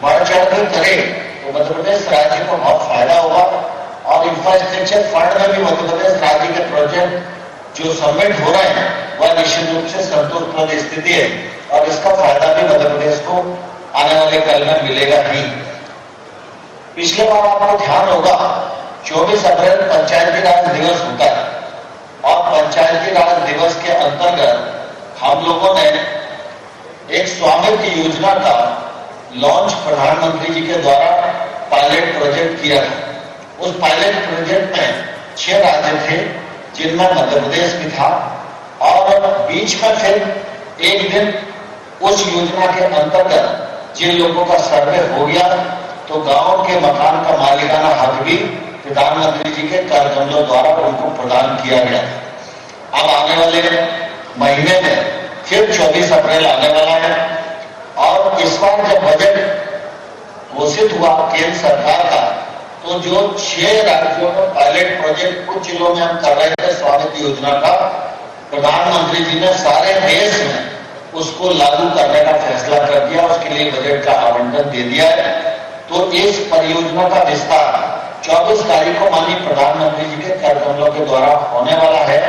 बढ़ चढ़ कर करे तो मध्य प्रदेश राज्य को बहुत फायदा होगा और इंफ्रास्ट्रक्चर फंड में भी मध्य प्रदेश राज्य के प्रोजेक्ट जो सबमिट हो रहे हैं वह निश्चित रूप से संतोषप्रद स्थिति है और इसका फायदा भी मध्य प्रदेश को आने वाले कल में मिलेगा ही। पिछले बार आपको ध्यान होगा 24 अप्रैल पंचायती राज दिवस होता है और पंचायती राज दिवस के अंतर्गत हम लोगों ने एक स्वामित्व योजना का लॉन्च प्रधानमंत्री जी के द्वारा पायलट प्रोजेक्ट किया था। उस पायलट प्रोजेक्ट में 6 राज्य थे जिनमें मध्य प्रदेश भी था और बीच में फिर एक दिन उस योजना के अंतर्गत जिन लोगों का सर्वे हो गया तो गांव के मकान का मालिकाना हक भी प्रधानमंत्री जी के कार्यक्रमों द्वारा उनको प्रदान किया गया। अब आने वाले महीने में फिर 24 अप्रैल आने वाला है और इस बार जब बजट घोषित हुआ केंद्र सरकार का तो जो 6 राज्यों में पायलट प्रोजेक्ट कुछ जिलों में हम कर रहे थे स्वामित्व योजना का, प्रधानमंत्री जी ने सारे देश में उसको लागू करने का फैसला कर दिया, उसके लिए बजट का आवंटन दे दिया है। तो इस परियोजना का विस्तार 24 तारीख को माननीय प्रधानमंत्री जी के कार्यक्रमों के द्वारा होने वाला है।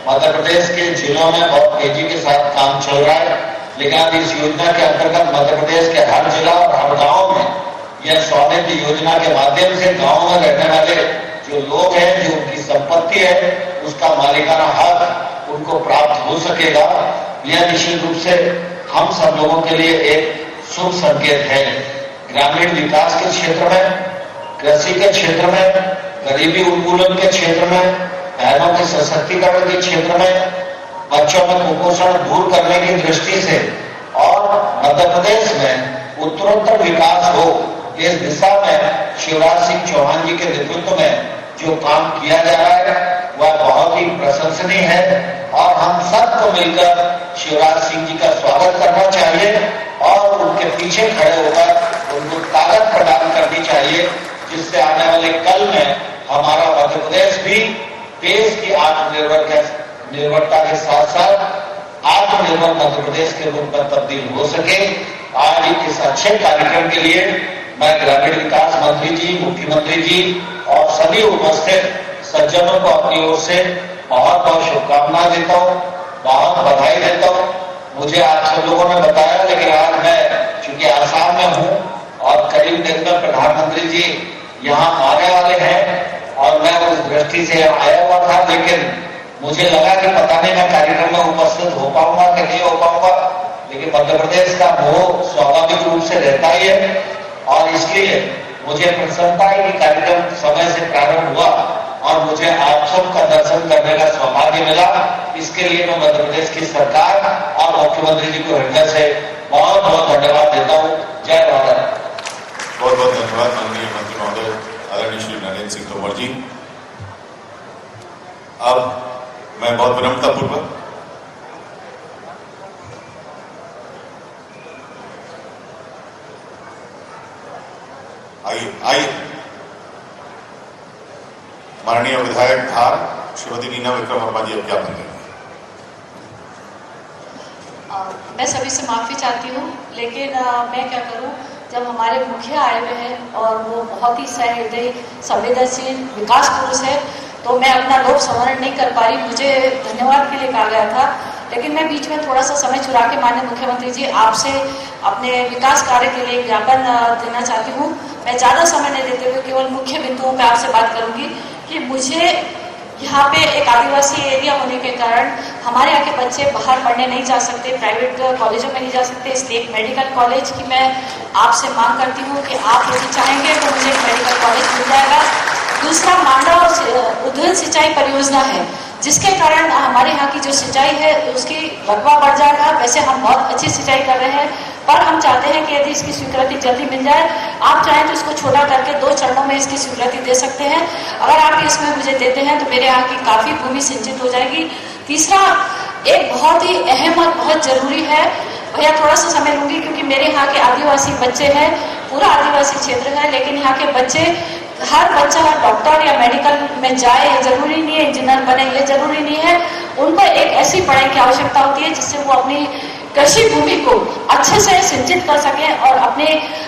मध्य प्रदेश के जिलों में बहुत तेजी के साथ काम चल रहा है, लेकिन अब इस योजना के अंतर्गत मध्य प्रदेश के हर जिला और हर गांव में यह स्वामित्व योजना के माध्यम से गांव में रहने वाले जो लोग हैं, जो उनकी संपत्ति है, उसका मालिकाना हक उनको प्राप्त हो सकेगा। यह निश्चित रूप से हम सब लोगों के लिए एक शुभ संकेत है। ग्रामीण विकास के क्षेत्र में, कृषि के क्षेत्र में, गरीबी उन्मूलन के क्षेत्र में, बहनों के सशक्तिकरण के क्षेत्र में, बच्चों में कुपोषण दूर करने की दृष्टि से और मध्य प्रदेश में उत्तरोत्तर विकास हो, इस दिशा में शिवराज सिंह चौहान जी के नेतृत्व में जो काम किया जा रहा है वह बहुत ही प्रशंसनीय है और हम सबको मिलकर शिवराज सिंह जी का स्वागत करना चाहिए और उनके पीछे खड़े होकर उनको ताकत प्रदान करनी चाहिए, जिससे आने वाले कल में हमारा मध्य प्रदेश भी देश की आत्मनिर्भरता के साथ साथ आत्मनिर्भर मध्य प्रदेश के रूप में तब्दील हो सके। आज इस अच्छे कार्यक्रम के लिए मैं ग्रामीण विकास मंत्री जी, मुख्यमंत्री जी और सभी उपस्थित सज्जनों को अपनी ओर से बहुत बहुत शुभकामनाएं देता हूँ, बहुत बधाई देता हूँ। मुझे आप सब लोगों ने बताया, लेकिन आज मैं चूंकि आसाम में हूँ और करीब दिन में प्रधानमंत्री जी यहाँ आने वाले हैं और मैं उस दृष्टि से आया हुआ था, लेकिन मुझे लगा कि पता नहीं मैं कार्यक्रम में उपस्थित हो पाऊंगा कि नहीं हो पाऊंगा, लेकिन मध्य प्रदेश का मोह स्वाभाविक रूप से रहता ही है और इसलिए मुझे प्रसन्नता है कि कार्यक्रम समय से प्रारंभ हुआ और मुझे आप सबका दर्शन करने का सौभाग्य मिला। इसके लिए मैं मध्य प्रदेश की सरकार और मुख्यमंत्री जी को हृदय से बहुत बहुत धन्यवाद देता हूँ। जय भारत। बहुत बहुत धन्यवाद माननीय मंत्री महोदय आदरणीय श्री नरेंद्र सिंह तोमर जी। अब मैं बहुत विनम्रता पूर्वक आइए माननीय विधायक धार श्रीमती नीना विक्रम वर्मा जी अब ज्ञापन देंगे। मैं सभी से माफी चाहती हूँ, लेकिन मैं क्या करूँ, जब हमारे मुखिया आए हुए हैं और वो बहुत ही सहृदय संवेदनशील विकास पुरुष है, तो मैं अपना लोक संवरण नहीं कर पा रही। मुझे धन्यवाद के लिए कहा गया था, लेकिन मैं बीच में थोड़ा सा समय चुरा के माननीय मुख्यमंत्री जी आपसे अपने विकास कार्य के लिए ज्ञापन देना चाहती हूँ। मैं ज़्यादा समय नहीं देते हुए केवल मुख्य बिंदुओं पर आपसे बात करूँगी कि मुझे यहाँ पे एक आदिवासी एरिया होने के कारण हमारे यहाँ के बच्चे बाहर पढ़ने नहीं जा सकते, प्राइवेट कॉलेजों में नहीं जा सकते, इसलिए एक मेडिकल कॉलेज की मैं आपसे मांग करती हूँ कि आप यदि चाहेंगे तो मुझे एक मेडिकल कॉलेज मिल जाएगा। दूसरा, मांडा और उद्वहन सिंचाई परियोजना है, जिसके कारण हमारे यहाँ की जो सिंचाई है उसकी रकबा बढ़ जाएगा। वैसे हम बहुत अच्छी सिंचाई कर रहे हैं, पर हम चाहते हैं कि यदि इसकी स्वीकृति जल्दी मिल जाए, आप चाहें तो इसको छोटा करके 2 चरणों में इसकी स्वीकृति दे सकते हैं। अगर आप इसमें मुझे देते हैं तो मेरे यहाँ की काफ़ी भूमि सिंचित हो जाएगी। तीसरा, एक बहुत ही अहम और बहुत जरूरी है, भैया थोड़ा सा समय लूंगी क्योंकि मेरे यहाँ के आदिवासी बच्चे हैं, पूरा आदिवासी क्षेत्र है, लेकिन यहाँ के बच्चे, हर बच्चा डॉक्टर या मेडिकल में जाए ये जरूरी नहीं है, इंजीनियर बने ये जरूरी नहीं है। उनको एक ऐसी पढ़ाई की आवश्यकता होती है जिससे वो अपनी कृषि भूमि को अच्छे से सिंचित कर सकें और अपने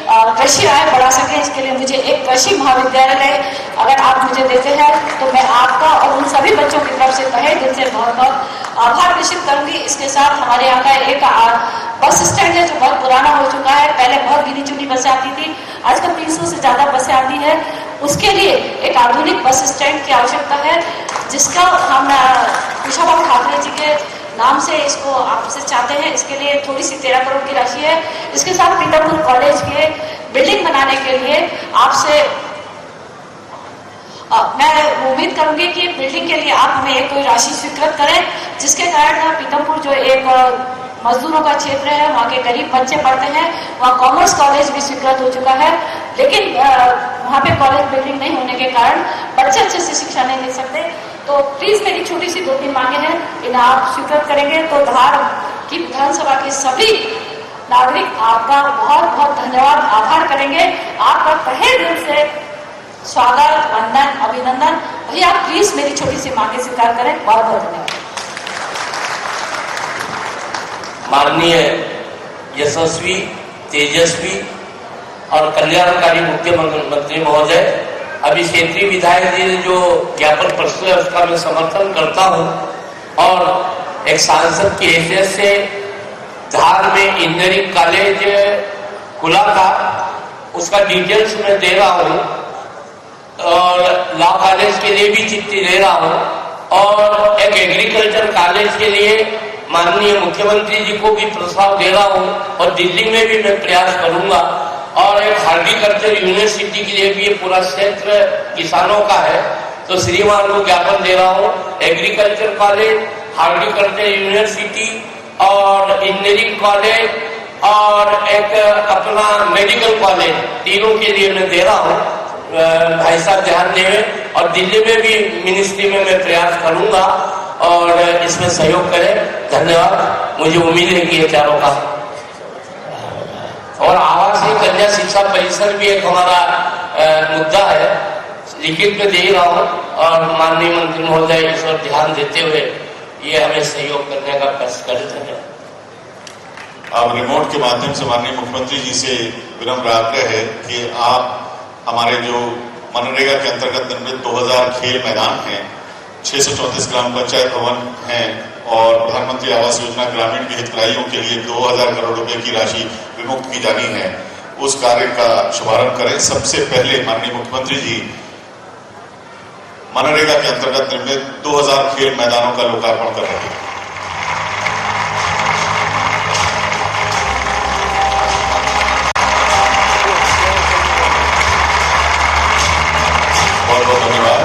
कृषि आय बढ़ा सकें। इसके लिए मुझे एक कृषि महाविद्यालय अगर आप मुझे देते हैं तो मैं आपका और उन सभी बच्चों की तरफ से तहे दिल से बहुत बहुत आभार व्यक्त करूंगी। इसके साथ हमारे यहाँ का एक बस स्टैंड है जो बहुत पुराना हो चुका है, पहले बहुत गिनी चुनी बसें आती थी, आजकल 300 से ज्यादा बसें आती है। उसके लिए एक आधुनिक बस स्टैंड की आवश्यकता है, जिसका हम कुशाभाऊ ठाकरे जी के नाम से इसको आपसे चाहते हैं। इसके लिए थोड़ी सी 13 करोड़ की राशि है। इसके साथ पीतमपुर कॉलेज के बिल्डिंग बनाने के लिए आपसे मैं उम्मीद करूंगी कि बिल्डिंग के लिए आप हमें कोई राशि स्वीकृत करें, जिसके कारण पीतमपुर जो एक मजदूरों का क्षेत्र है, वहाँ के गरीब बच्चे पढ़ते हैं, वहाँ कॉमर्स कॉलेज भी स्वीकृत हो चुका है, लेकिन वहाँ पे कॉलेज बिल्डिंग नहीं होने के कारण बच्चे अच्छे से शिक्षा नहीं ले सकते। तो प्लीज मेरी छोटी सी 2-3 मांगे हैं, इन्हें आप स्वीकृत करेंगे तो धार की विधानसभा के सभी नागरिक आपका बहुत बहुत धन्यवाद, आभार करेंगे। आपका तहे दिल से स्वागत, वंदन, अभिनंदन। भैया आप प्लीज मेरी छोटी सी मांगे स्वीकार करें। बहुत बहुत धन्यवाद। माननीय यशस्वी, तेजस्वी और कल्याणकारी मुख्यमंत्री महोदय, अभी क्षेत्रीय विधायक जी ने जो ज्ञापन प्रस्तुत है उसका मैं समर्थन करता हूं, और एक सांसद की हैसियत से धार में इंजीनियरिंग कॉलेज खुला था, उसका डिटेल्स मैं दे रहा हूं, और लॉ कॉलेज के लिए भी चिट्ठी दे रहा हूं, और एक एग्रीकल्चर कॉलेज के लिए माननीय मुख्यमंत्री जी को भी प्रस्ताव दे रहा हूं, और दिल्ली में भी मैं प्रयास करूंगा। और एक हॉर्टिकल्चर यूनिवर्सिटी के लिए भी ये पूरा क्षेत्र किसानों का है, तो श्रीमान को ज्ञापन दे रहा हूं। एग्रीकल्चर कॉलेज, हॉर्टिकल्चर यूनिवर्सिटी और इंजीनियरिंग कॉलेज और एक अपना मेडिकल कॉलेज, तीनों के लिए मैं दे रहा हूं। भाई साहब ध्यान देवें, और दिल्ली में भी मिनिस्ट्री में मैं प्रयास करूंगा और इसमें सहयोग करें। धन्यवाद। मुझे उम्मीद है कि ये चारों का, और आवासीय कन्या शिक्षा परिसर भी एक हमारा मुद्दा है, लिखित में दे रहा हूं, और माननीय मंत्री महोदय इस पर ध्यान देते हुए ये हमें सहयोग करने का प्रयास करें। अब रिमोट के माध्यम से माननीय मुख्यमंत्री जी से विनम्र आग्रह है कि आप हमारे जो मनरेगा के अंतर्गत निर्मित 2000 खेल मैदान हैं, 634 ग्राम पंचायत भवन हैं, और प्रधानमंत्री आवास योजना ग्रामीण के हितग्राहियों के लिए 2000 करोड़ रुपए की राशि विमुक्त की जानी है, उस कार्य का शुभारंभ करें। सबसे पहले माननीय मुख्यमंत्री जी मनरेगा के अंतर्गत निर्मित 2000 खेल मैदानों का लोकार्पण कर रहे हैं। बहुत बहुत धन्यवाद।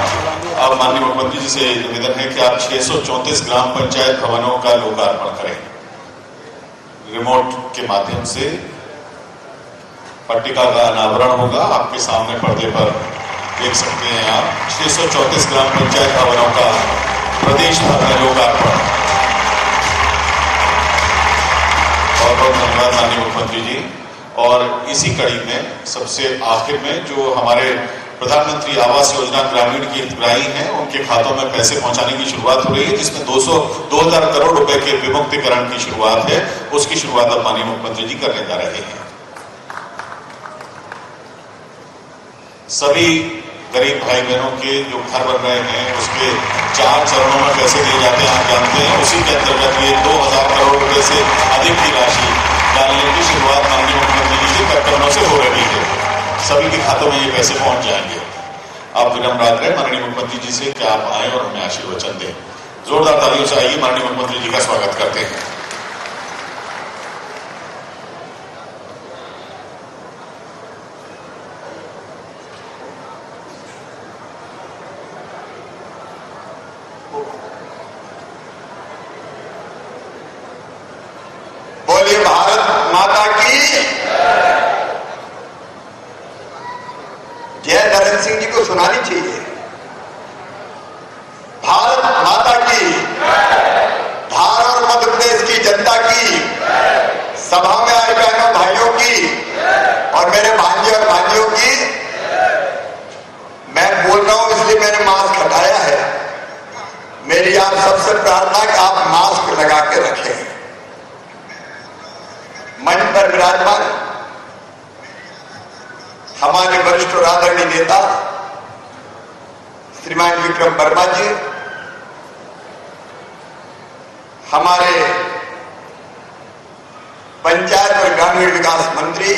अब माननीय मुख्यमंत्री जी से निवेदन है कि आप 634 ग्राम पंचायत भवनों का लोकार्पण करें। रिमोट के माध्यम से पट्टिका का अनावरण होगा, आपके सामने पर्दे पर देख सकते हैं आप 634 ग्राम पंचायत भवनों का प्रदेश भर में लोकार्पण। बहुत बहुत धन्यवाद माननीय मुख्यमंत्री जी। और इसी कड़ी में सबसे आखिर में जो हमारे प्रधानमंत्री आवास योजना ग्रामीण के हितग्राही हैं, उनके खातों में पैसे पहुंचाने की शुरुआत हो रही है, जिसमें 2000 करोड़ रुपए के विमुक्तीकरण की शुरुआत है। उसकी शुरुआत अब माननीय मुख्यमंत्री जी करने जा रहे हैं। सभी गरीब भाई बहनों के जो घर बन रहे हैं, उसके 4 चरणों में पैसे दिए जाते हैं, आप जानते हैं। उसी के अंतर्गत ये 2000 करोड़ रुपए से अधिक की राशि डालने की शुरुआत माननीय मुख्यमंत्री जी के कर्तव्यों से हो रही है। सभी के खातों में ये पैसे पहुंच जाएंगे। आप विनम्र आग्रह माननीय मुख्यमंत्री जी से कि आप आए और हमें आशीर्वचन दें। जोरदार तालियों से आइए माननीय मुख्यमंत्री जी का स्वागत करते हैं। बोलिए भारत माता की जय। नरेंद्र सिंह जी को सुनानी चाहिए। भारत माता की, धार और मध्य प्रदेश की जनता की, सभा में आए बहनों भाइयों की और मेरे भांजे और भांजियों की। मैं बोल रहा हूं इसलिए मैंने मास्क हटाया है। मेरी आप सबसे प्रार्थना कि आप मास्क लगा के रखें। मंच पर विराजमान हमारे वरिष्ठ और आदरणीय नेता श्रीमान विक्रम वर्मा जी, हमारे पंचायत और ग्रामीण विकास मंत्री,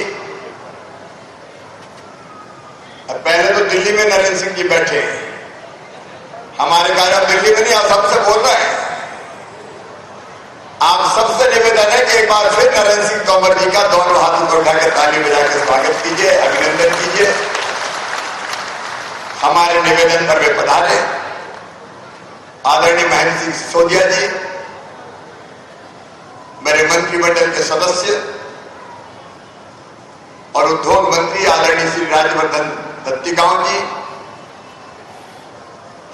पहले तो दिल्ली में नरेंद्र सिंह जी बैठे हैं, हमारे कार्य दिल्ली में नहीं, आप सबसे बोल रहे हैं। आप सबसे निवेदन है कि एक बार फिर नरेंद्र सिंह तोमर जी का दोनों हाथों को उठाकर ताली बजाकर स्वागत कीजिए, अभिनंदन कीजिए। हमारे निवेदन पर वे पधारे। आदरणीय महेंद्र सिंह सिसोदिया जी, मेरे मंत्रिमंडल के सदस्य और उद्योग मंत्री आदरणीय श्री राज्यवर्धन दत्तीगांव जी,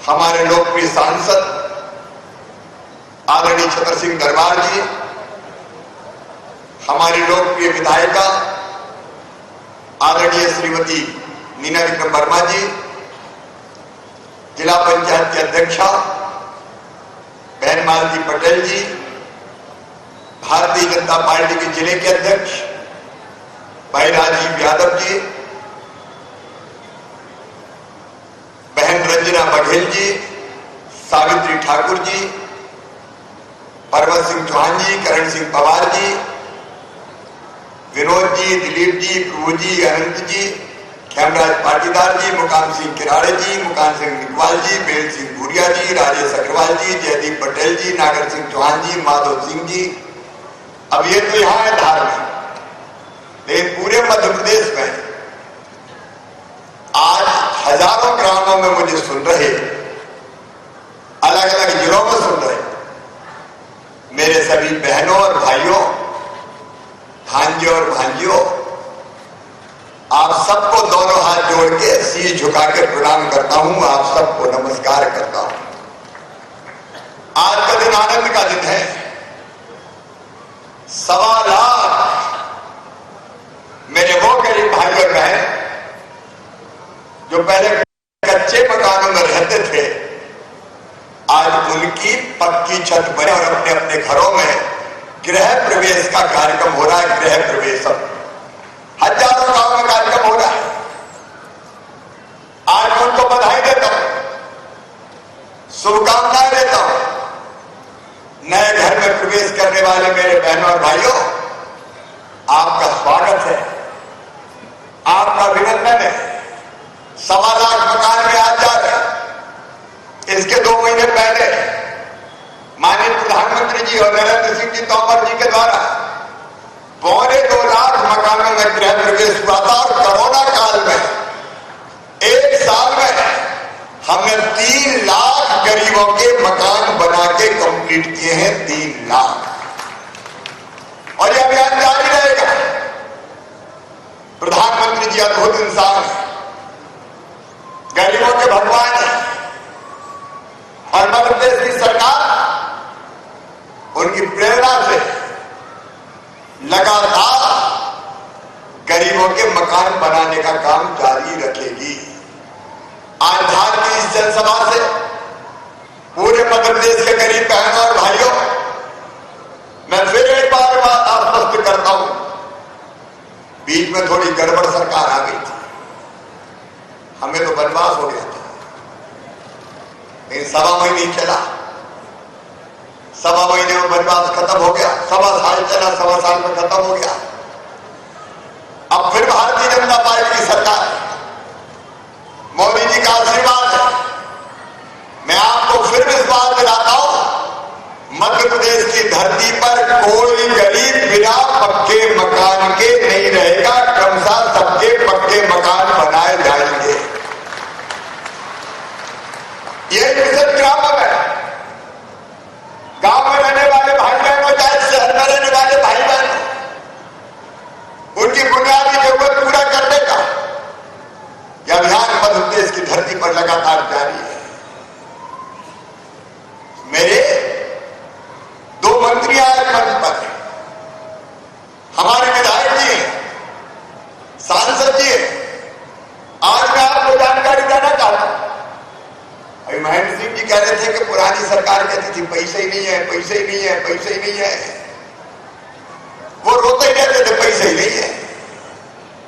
हमारे लोकप्रिय सांसद आदरणीय छतर सिंह दरबार जी, हमारी लोकप्रिय विधायिका आदरणीय श्रीमती मीना विक्रम वर्मा जी, जिला पंचायत की अध्यक्षा बहन मालती पटेल जी, भारतीय जनता पार्टी के जिले के अध्यक्ष भाई राजीव यादव जी, बहन रंजना बघेल जी, सावित्री ठाकुर जी, परवत सिंह चौहान जी, करण सिंह पवार जी, विनोद जी, दिलीप जी, प्रभु जी, अनंत जी, खेमराज पाटीदार जी, मुकाम सिंह किराड़े जी, मुकाम सिंह निकवाल जी, बेल सिंह भूरिया जी, राजेश अग्रवाल जी, जयदीप पटेल जी, नागर सिंह चौहान जी, माधव सिंह जी। अब ये तो यहां है धार में, लेकिन पूरे मध्य प्रदेश में आज हजारों ग्रामों में मुझे सुन रहे, अलग अलग जिलों में सुन रहे मेरे सभी बहनों और भाइयों, भांजे और भांजियों, आप सबको दोनों हाथ जोड़ के शीश झुका के प्रणाम करता हूं, आप सबको नमस्कार करता हूं। आज का दिन आनंद का दिन है। 1.25 लाख मेरे वो गरीब भाई और बहन जो पहले कच्चे मकानों में रहते थे, आज उनकी पक्की छत बने और अपने अपने घरों में गृह प्रवेश का कार्यक्रम हो रहा है। गृह प्रवेश हजारों गांव में कार्यक्रम हो रहा है। आज मैं उनको बधाई देता हूं, शुभकामनाएं देता हूं। नए घर में प्रवेश करने वाले मेरे बहनों और भाइयों, आपका स्वागत है, आपका अभिनंदन है। 1.25 लाख मकान में आज जा रहे। इसके 2 महीने पहले माननीय प्रधानमंत्री जी और नरेंद्र सिंह जी तोमर जी के द्वारा 2.25 लाख मकानों में गृह प्रवेश हुआ था और कोरोना काल में 1 साल में हमने 3 लाख गरीबों के मकान बना के कंप्लीट किए हैं। 3 लाख। और यह अभियान जारी रहेगा। प्रधानमंत्री जी अद्भुत इंसान है, गरीबों के भगवान है और मध्य प्रदेश की सरकार उनकी प्रेरणा से लगातार गरीबों के मकान बनाने का काम जारी रखेगी। आज धार की इस जनसभा से पूरे मध्य प्रदेश के गरीब बहनों और भाइयों, मैं फिर एक बार बात आश्वस्त करता हूं। बीच में थोड़ी गड़बड़ सरकार आ गई थी, हमें तो बनवास हो गया था, लेकिन 1.25 महीने चला। 1.25 महीने में बनवास खत्म हो गया। 1.25 साल चला, 1.25 साल में खत्म हो गया। अब फिर भारतीय जनता पार्टी की सरकार है, मोदी जी का आशीर्वाद है। मैं आपको फिर विश्वास दिलाता हूं, मध्य प्रदेश की धरती पर कोई गरीब बिना पक्के मकान के नहीं रहेगा। क्रमशः सबके पक्के मकान बनाए जाएंगे। ये मिशन ग्राम है। गांव में रहने वाले भाई बहनों, चाहे शहर में रहने वाले भाई बहनों, उनकी बुनियादी जरूरत पूरा करने का यह अभियान मध्य प्रदेश की धरती पर लगातार जारी है। मेरे 2 मंत्री आज मंच पर हैं, हमारे विधायक जी हैं, सांसद जी हैं। आज मैं आपको जानकारी देना चाहता हूं। अभी महेंद्र सिंह जी कह रहे थे कि पुरानी सरकार कहती थी पैसे ही नहीं है, पैसे ही नहीं है, पैसे ही नहीं है। वो रोते कहते थे पैसे ही नहीं है।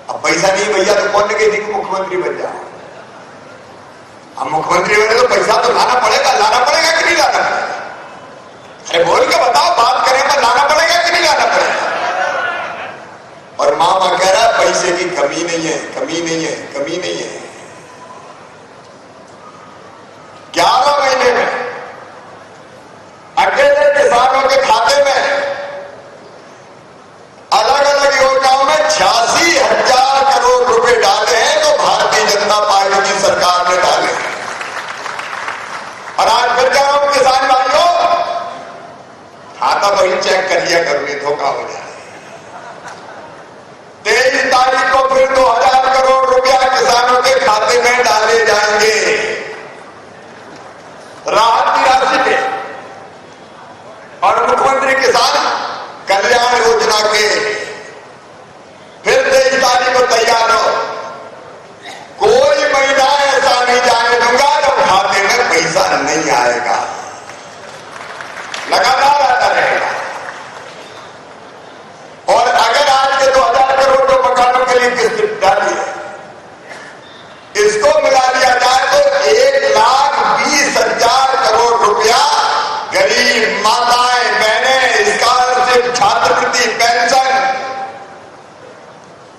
अब पैसा नहीं भैया तो कौन ने कही थी कि मुख्यमंत्री बन जाओ। अब मुख्यमंत्री बने तो पैसा तो लाना पड़ेगा कि नहीं लाना पड़ेगा? अरे बोल के बताओ, बात करें पर लाना पड़ेगा कि नहीं लाना पड़ेगा? मामा कह रहा है पैसे की कमी नहीं है, कमी नहीं है, कमी नहीं है। 11 महीने में अकेले किसानों के खाते में अलग अलग योजनाओं में 86,000 करोड़ रुपए डाले हैं, तो भारतीय जनता पार्टी की सरकार ने डाले। और आज फिर कह रहा हूं किसान भाइयों, खाता वही चेक कर लिया करोगे, धोखा हो जाए। 23 तारीख को फिर 2,000 करोड़ रुपया किसानों के खाते में डाले जाएंगे राहत की राशि पे। और मुख्यमंत्री किसान कल्याण योजना के फिर 23 तारीख को तैयार हो। कोई महीना ऐसा नहीं जाने दूंगा जब खाते में पैसा नहीं आएगा, लगातार आता रहेगा। और अगर आज के 2,000 करोड़ जो मकानों के लिए किस्त डाली है, इसको मिला दिया जाए तो 1,20,000 करोड़ रुपया गरीब माताएं बहनें, स्कॉलरशिप, छात्रवृत्ति, पेंशन,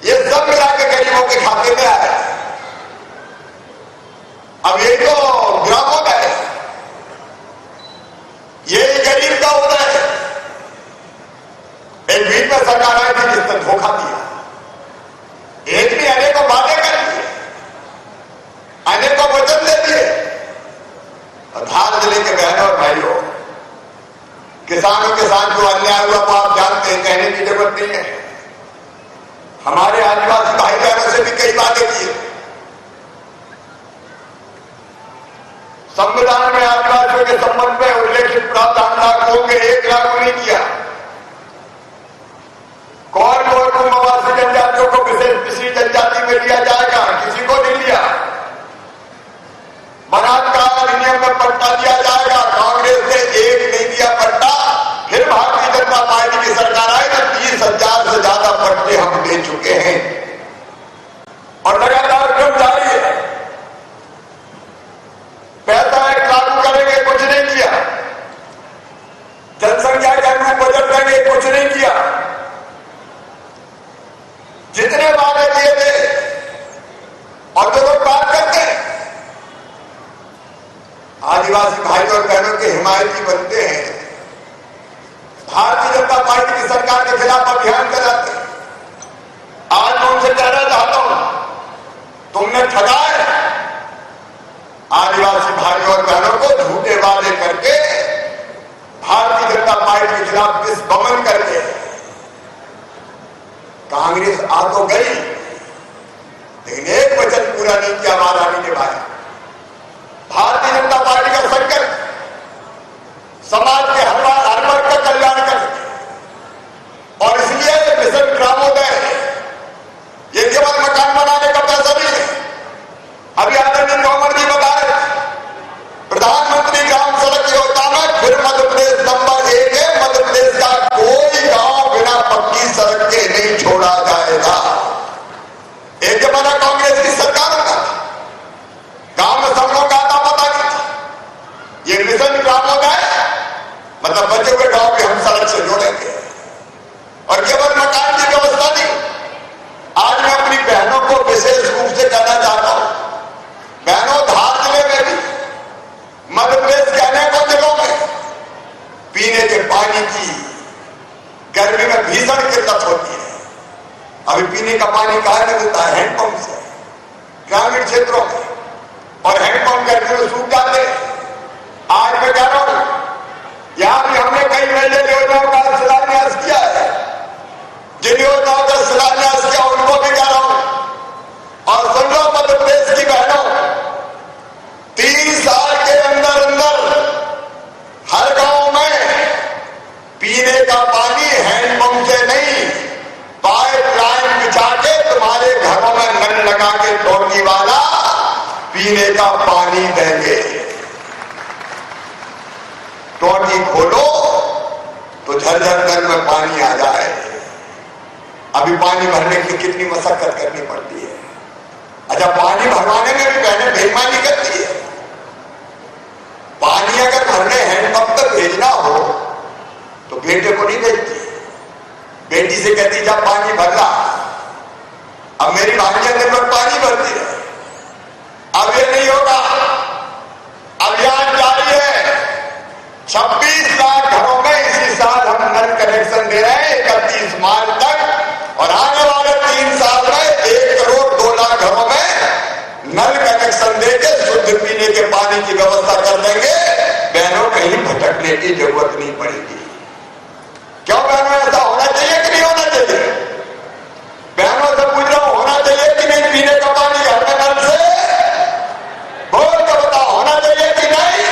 ये सब मिला के गरीबों के खाते में आए। अब ये तो ग्रामोदय है, ये गरीब का उदय है। एक बीच में सरकार आई थी जिसने धोखा दिया, एक भी अनेकों बातें कर दी, अनेकों वचन दे दिए। और धार जिले के बहनों और भाइयों, किसानों के साथ जो अन्याय हुआ वो आप जानते हैं, कहने की जरूरत नहीं है। हमारे आदिवासी भाई बहनों से भी कई बातें की। संविधान में आदिवासियों के संबंध में उल्लेखित प्रावधान लागू के 1 लागू नहीं किया। कौन और आवासीय जनजातियों को विशेष पिछड़ी जनजाति में लिया जाएगा, किसी को नहीं लिया। बलात्कार अधिनियम में पट्टा दिया जाएगा, कांग्रेस ने एक नहीं दिया पट्टा। फिर भारतीय जनता पार्टी की सरकार आई तो 30,000 से ज्यादा पट्टे हम दे चुके हैं और लगातार क्रम जारी है। पैसा एक लागू करेंगे, कुछ नहीं किया। जनसंख्या के अनुरूप बजट देंगे, कुछ नहीं किया। जितने वादे किए थे और जो लोग बात करते हैं, आदिवासी भाई और बहनों के हिमायती बनते हैं, भारतीय जनता पार्टी की सरकार के खिलाफ अभियान चलाते हैं। आज मैं उनसे कहना चाहता हूं, तुमने ठगाए आदिवासी भाई और बहनों को, झूठे वादे करके भारतीय जनता पार्टी के खिलाफ विस्फोमन करके। कांग्रेस आ तो गई, लेकिन एक वचन पूरा नहीं किया वादा नहीं निभाया। भारतीय जनता पार्टी का संकल्प समाज के हर वर्ग का कल्याण कर, और इसलिए मिशन ग्रामोदय ये केवल मकान बनाने का पैसा नहीं है। अभी आदरणीय तोमर जी बता रहे थे, प्रधानमंत्री ग्राम सड़क योजना में फिर मध्य प्रदेश नंबर 1 है। मध्य प्रदेश का कोई गांव बिना पक्की सड़क के नहीं छोड़ा जाएगा। एक जमाना कांग्रेस की सरकार का गांव में सब लोग आता पता नहीं था। ये मिशन ग्रामोदय मतलब बचे हुए गांव भी हम सड़क से जोड़ेंगे, और केवल मकान की व्यवस्था नहीं। आज मैं अपनी बहनों को विशेष रूप से कहना चाहता हूं, बहनों, धार जिले में भी, मध्य प्रदेश के अनेकों जिलों में पीने के पानी की गर्मी में भीषण किल्लत होती है। अभी पीने का पानी कहां से मिलता है? हैंडपंप से, ग्रामीण क्षेत्रों में। और हैंडपंप गर्मी में सूख जाते हैं। आज मैं कह रहा हूं, यहां भी हमने कई नई योजनाओं का शिलान्यास किया है। जिन योजनाओं का शिलान्यास किया उनको भी कह रहा हूं। और सुन लो मध्य प्रदेश की बहनों, 3 साल के अंदर अंदर हर गांव में पीने का पानी हैंडपंप से नहीं, पाइपलाइन बिछा के तुम्हारे घरों में नल लगा के टोटी वाला पीने का पानी देंगे। टोटी खोलो तो झरझर नल में पानी आ जाए। अभी पानी भरने की कितनी मशक्कत करनी पड़ती है। अच्छा, पानी भरवाने में भी बहनें बेईमानी करती है। पानी अगर भरने हैंडपंप तक भेजना हो तो बेटे को नहीं भेजती, बेटी से कहती जा पानी भर ला। अब मेरी भांजिया दिन भर पानी भरती है, अब ये नहीं होगा। अभियान जारी है, 26 लाख घरों में इसी साल हम नल कनेक्शन दे रहे हैं 31 मार्च तक, और आने वाले 3 साल में 1 करोड़ 2 लाख घरों में नल कनेक्शन देके शुद्ध पीने के पानी की व्यवस्था कर देंगे। बहनों, कहीं भटकने की जरूरत नहीं पड़ेगी। क्यों बहनों, ऐसा होना चाहिए कि नहीं होना चाहिए? बहनों से पूछ रहा हूं, होना चाहिए कि नहीं पीने का पानी घर में नल से? बोल के बताओ, होना चाहिए कि नहीं?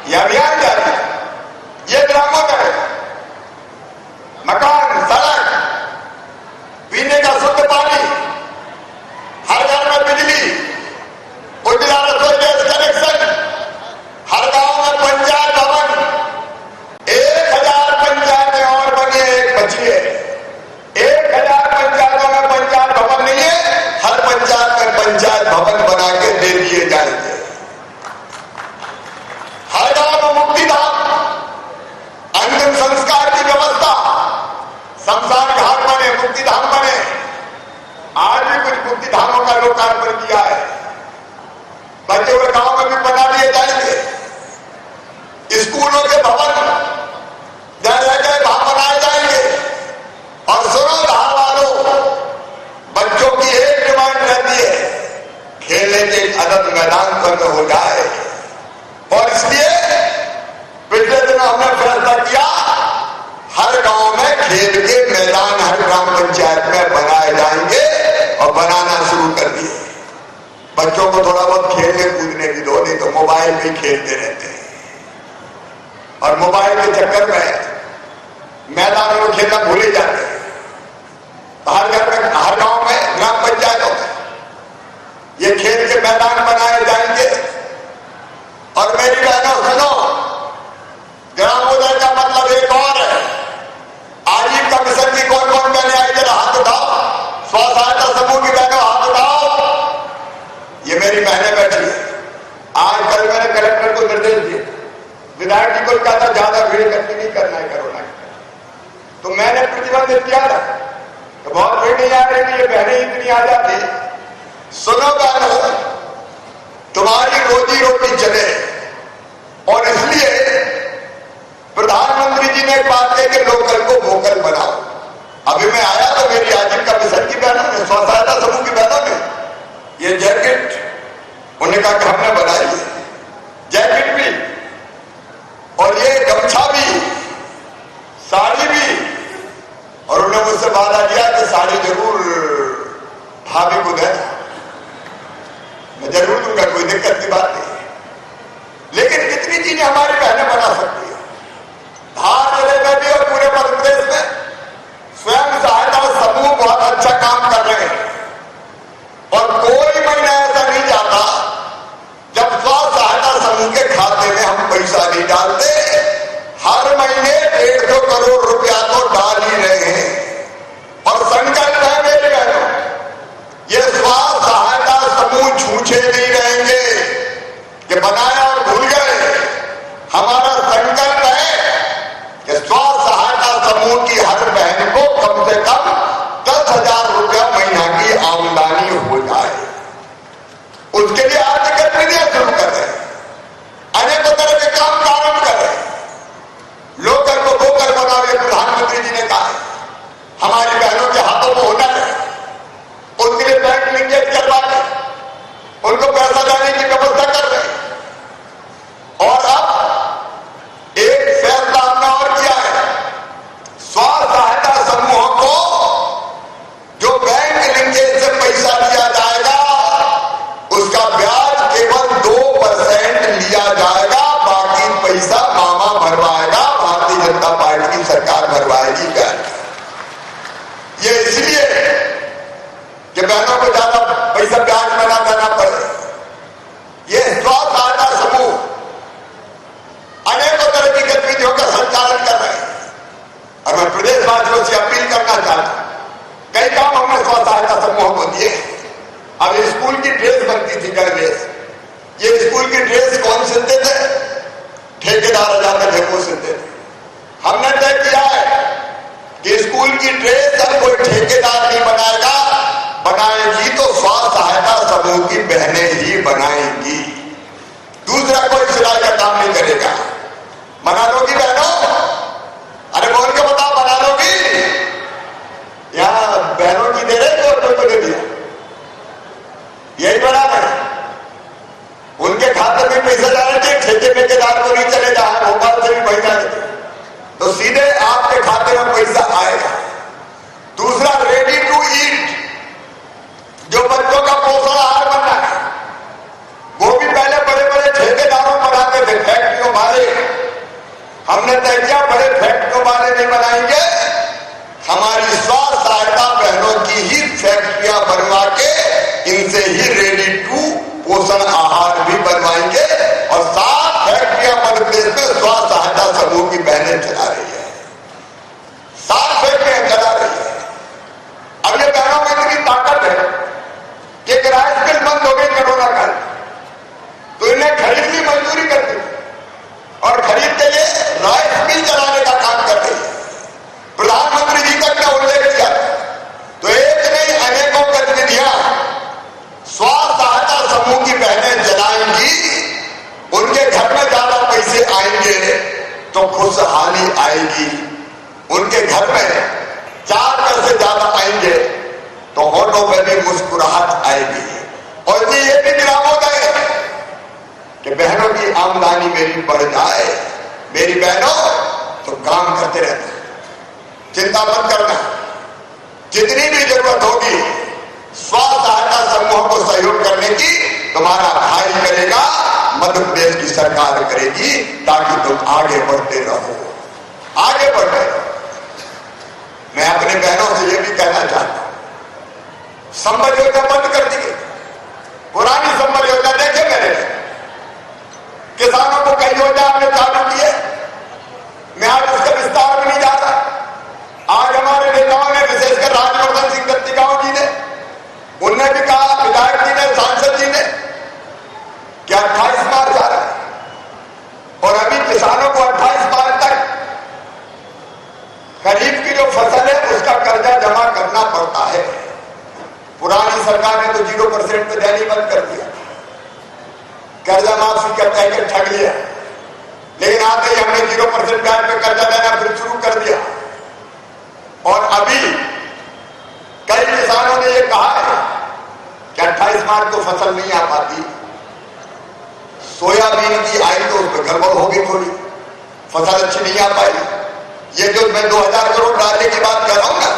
यह अभियान जारी, ये ग्रामोदय, मकान, सड़क, पीने का शुद्ध पानी, हर घर में बिजली, उज्ज्वला रसोई गैस कनेक्शन, हर गांव में पंचायत भवन, 1000 पंचायतें और बनी है, एक बची है। 1000 पंचायतों में पंचायत भवन नहीं है, हर पंचायत में पंचायत भवन बना के दे दिए जाएंगे। हर गांव में मुक्तिधाम, अंतिम संस्कार की व्यवस्था, शमशान घाट बने, मुक्तिधाम बने। आज भी कुछ मुक्तिधामों का लोकार्पण किया है, बचे हुए गांव में भी बना दिए जाएंगे। स्कूलों के भवन जहां रह गए वहां बनाए जाएंगे। और सुनो धार वालों, बच्चों की एक डिमांड रहती है, खेलने के अलग मैदान बंद हो जाए। और इसलिए पिछले दिनों हमने फैसला किया, हर गांव में खेल के मैदान हर ग्राम पंचायत में बनाए जाएंगे, और बनाना शुरू कर दिए। बच्चों को थोड़ा बहुत खेलने कूदने की दो, नहीं तो मोबाइल में खेलते रहते हैं, और मोबाइल के चक्कर में मैदानों में खेलना भूल ही जाते हैं। हर घर में, हर गांव में, ग्राम पंचायतों में ये खेल के मैदान बनाए जाएंगे। और मेरी बहनों सुनो, ग्रामोदय का मतलब एक और है। आजीविका मिशन की कौन कौन बहने आई, जरा हाथ उठाओ। स्व सहायता समूह की बहनों हाथ उठाओ। ये मेरी बहनें बैठी है। आज कल मैंने कलेक्टर को निर्देश दिए, विधायक जी को कहा था ज्यादा भीड़ इकट्ठी नहीं करना है कोरोना की, तो मैंने प्रतिबंधित किया था तो बहुत भीड़ नहीं आ रही थी, ये बहनें इतनी आ जाती। सुनो बहनों, तुम्हारी रोजी रोटी चले, और इसलिए प्रधानमंत्री जी ने एक बात कही कि लोकल को वोकल बनाओ। अभी मैं आया तो मेरी आजीविका मिशन की बहनों ने, स्व सहायता समूह की बहनों ने ये जैकेट, उन्हें कहा कि हमने बनाई है जैकेट भी, और ये गमछा भी, साड़ी भी। और उन्होंने मुझसे वादा किया कि साड़ी जरूर भाभी को देना। मैं जरूर दूंगा, कोई दिक्कत की बात नहीं। लेकिन कितनी चीजें हमारी बहनें बना सकती है। धार जिले में भी और पूरे मध्य प्रदेश में स्वयं सहायता समूह बहुत अच्छा काम कर रहे हैं, और कोई महीना ऐसा नहीं जाता जब स्व सहायता समूह के खाते में हम पैसा नहीं डालते। हर महीने 150 करोड़ रुपया तो डाल ही रहे हैं। और संकल्प है मेरे बहनों, ये स्व सहायता समूह छूछे नहीं रहेंगे। बच्चों को दे दिया, यही बराबर है। उनके खाते में पैसा जाना चाहिए, ठेके ठेकेदार को नहीं चले जाए, भोपाल से भी पैसा देते तो सीधे आपके खाते में पैसा आएगा। दूसरा, रेडी टू ईट, जो बच्चों का पोषण आहार बनना है, वो भी पहले बड़े बड़े ठेकेदारों बनाते थे, फैक्ट्रियों वाले। हमने तय किया बड़े फैक्ट्रियों वाले नहीं बनाएंगे, हमारी स्वास्थ्य सहायता बहनों की ही फैक्ट्रियां बनवा के इनसे ही रेडी टू पोषण आहार भी बनवाएंगे। और 7 फैक्ट्रियां मध्य प्रदेश में स्वास्थ्य सहायता समूह की बहनें चला रही है, 7 फैक्ट्रियां चला रही है। अब ये बहनों में इतनी ताकत है कि राइस मिल बंद हो गई कोरोना काल, तो इन्हें खरीदनी मजदूरी करती और खरीद के लिए राइस मिल चलाने का काम कर रही है। प्रधानमंत्री जी तक ने उल्लेख किया, तो एक नहीं अनेकों गतिविधियां स्वास्थ्य सहायता समूह की बहनें चलाएंगी। उनके घर में ज्यादा पैसे आएंगे तो खुशहाली आएगी, उनके घर में 4 पैसे ज्यादा आएंगे तो होठों में भी मुस्कुराहट आएगी। और ये भी ग्रामोदय है कि बहनों की आमदनी मेरी बढ़ जाए। मेरी बहनों तो काम करते रहते, चिंता मत करना, जितनी भी जरूरत होगी स्वास्थ्य सहायता समूह को सहयोग करने की तुम्हारा भाई करेगा, मध्य प्रदेश की सरकार करेगी, ताकि तुम आगे बढ़ते रहो, आगे बढ़ते रहो। मैं अपने बहनों से यह भी कहना चाहता हूं, संबल योजना बंद कर दी गई, पुरानी संबल योजना देखे मैंने, किसानों को कई योजना हमने चालू की है, मैं आज उसका विस्तार में नहीं जा रहा। आज हमारे नेताओं ने, विशेषकर राजवर्धन सिंह दत्तीगांव जी ने, उनने भी कहा, विधायक जी ने, सांसद जी ने, कि 28 मार्च आ रहा है और अभी किसानों को 28 मार्च तक खरीफ की जो फसल है उसका कर्जा जमा करना पड़ता है। पुरानी सरकार ने तो 0% पे देनी बंद कर दिया, कर्जा माफी का तय कर ठग लिया, लेकिन आते ही हमने 0% ब्याज पे कर्जा देना फिर शुरू कर दिया। और अभी कई किसानों ने यह कहा है कि 28 मार्च को फसल नहीं आ पाती, सोयाबीन की आई तो उसमें गड़बड़ होगी, थोड़ी फसल अच्छी नहीं आ पाई। ये जो मैं 2000 करोड़ डालने की बात कर रहा हूं ना,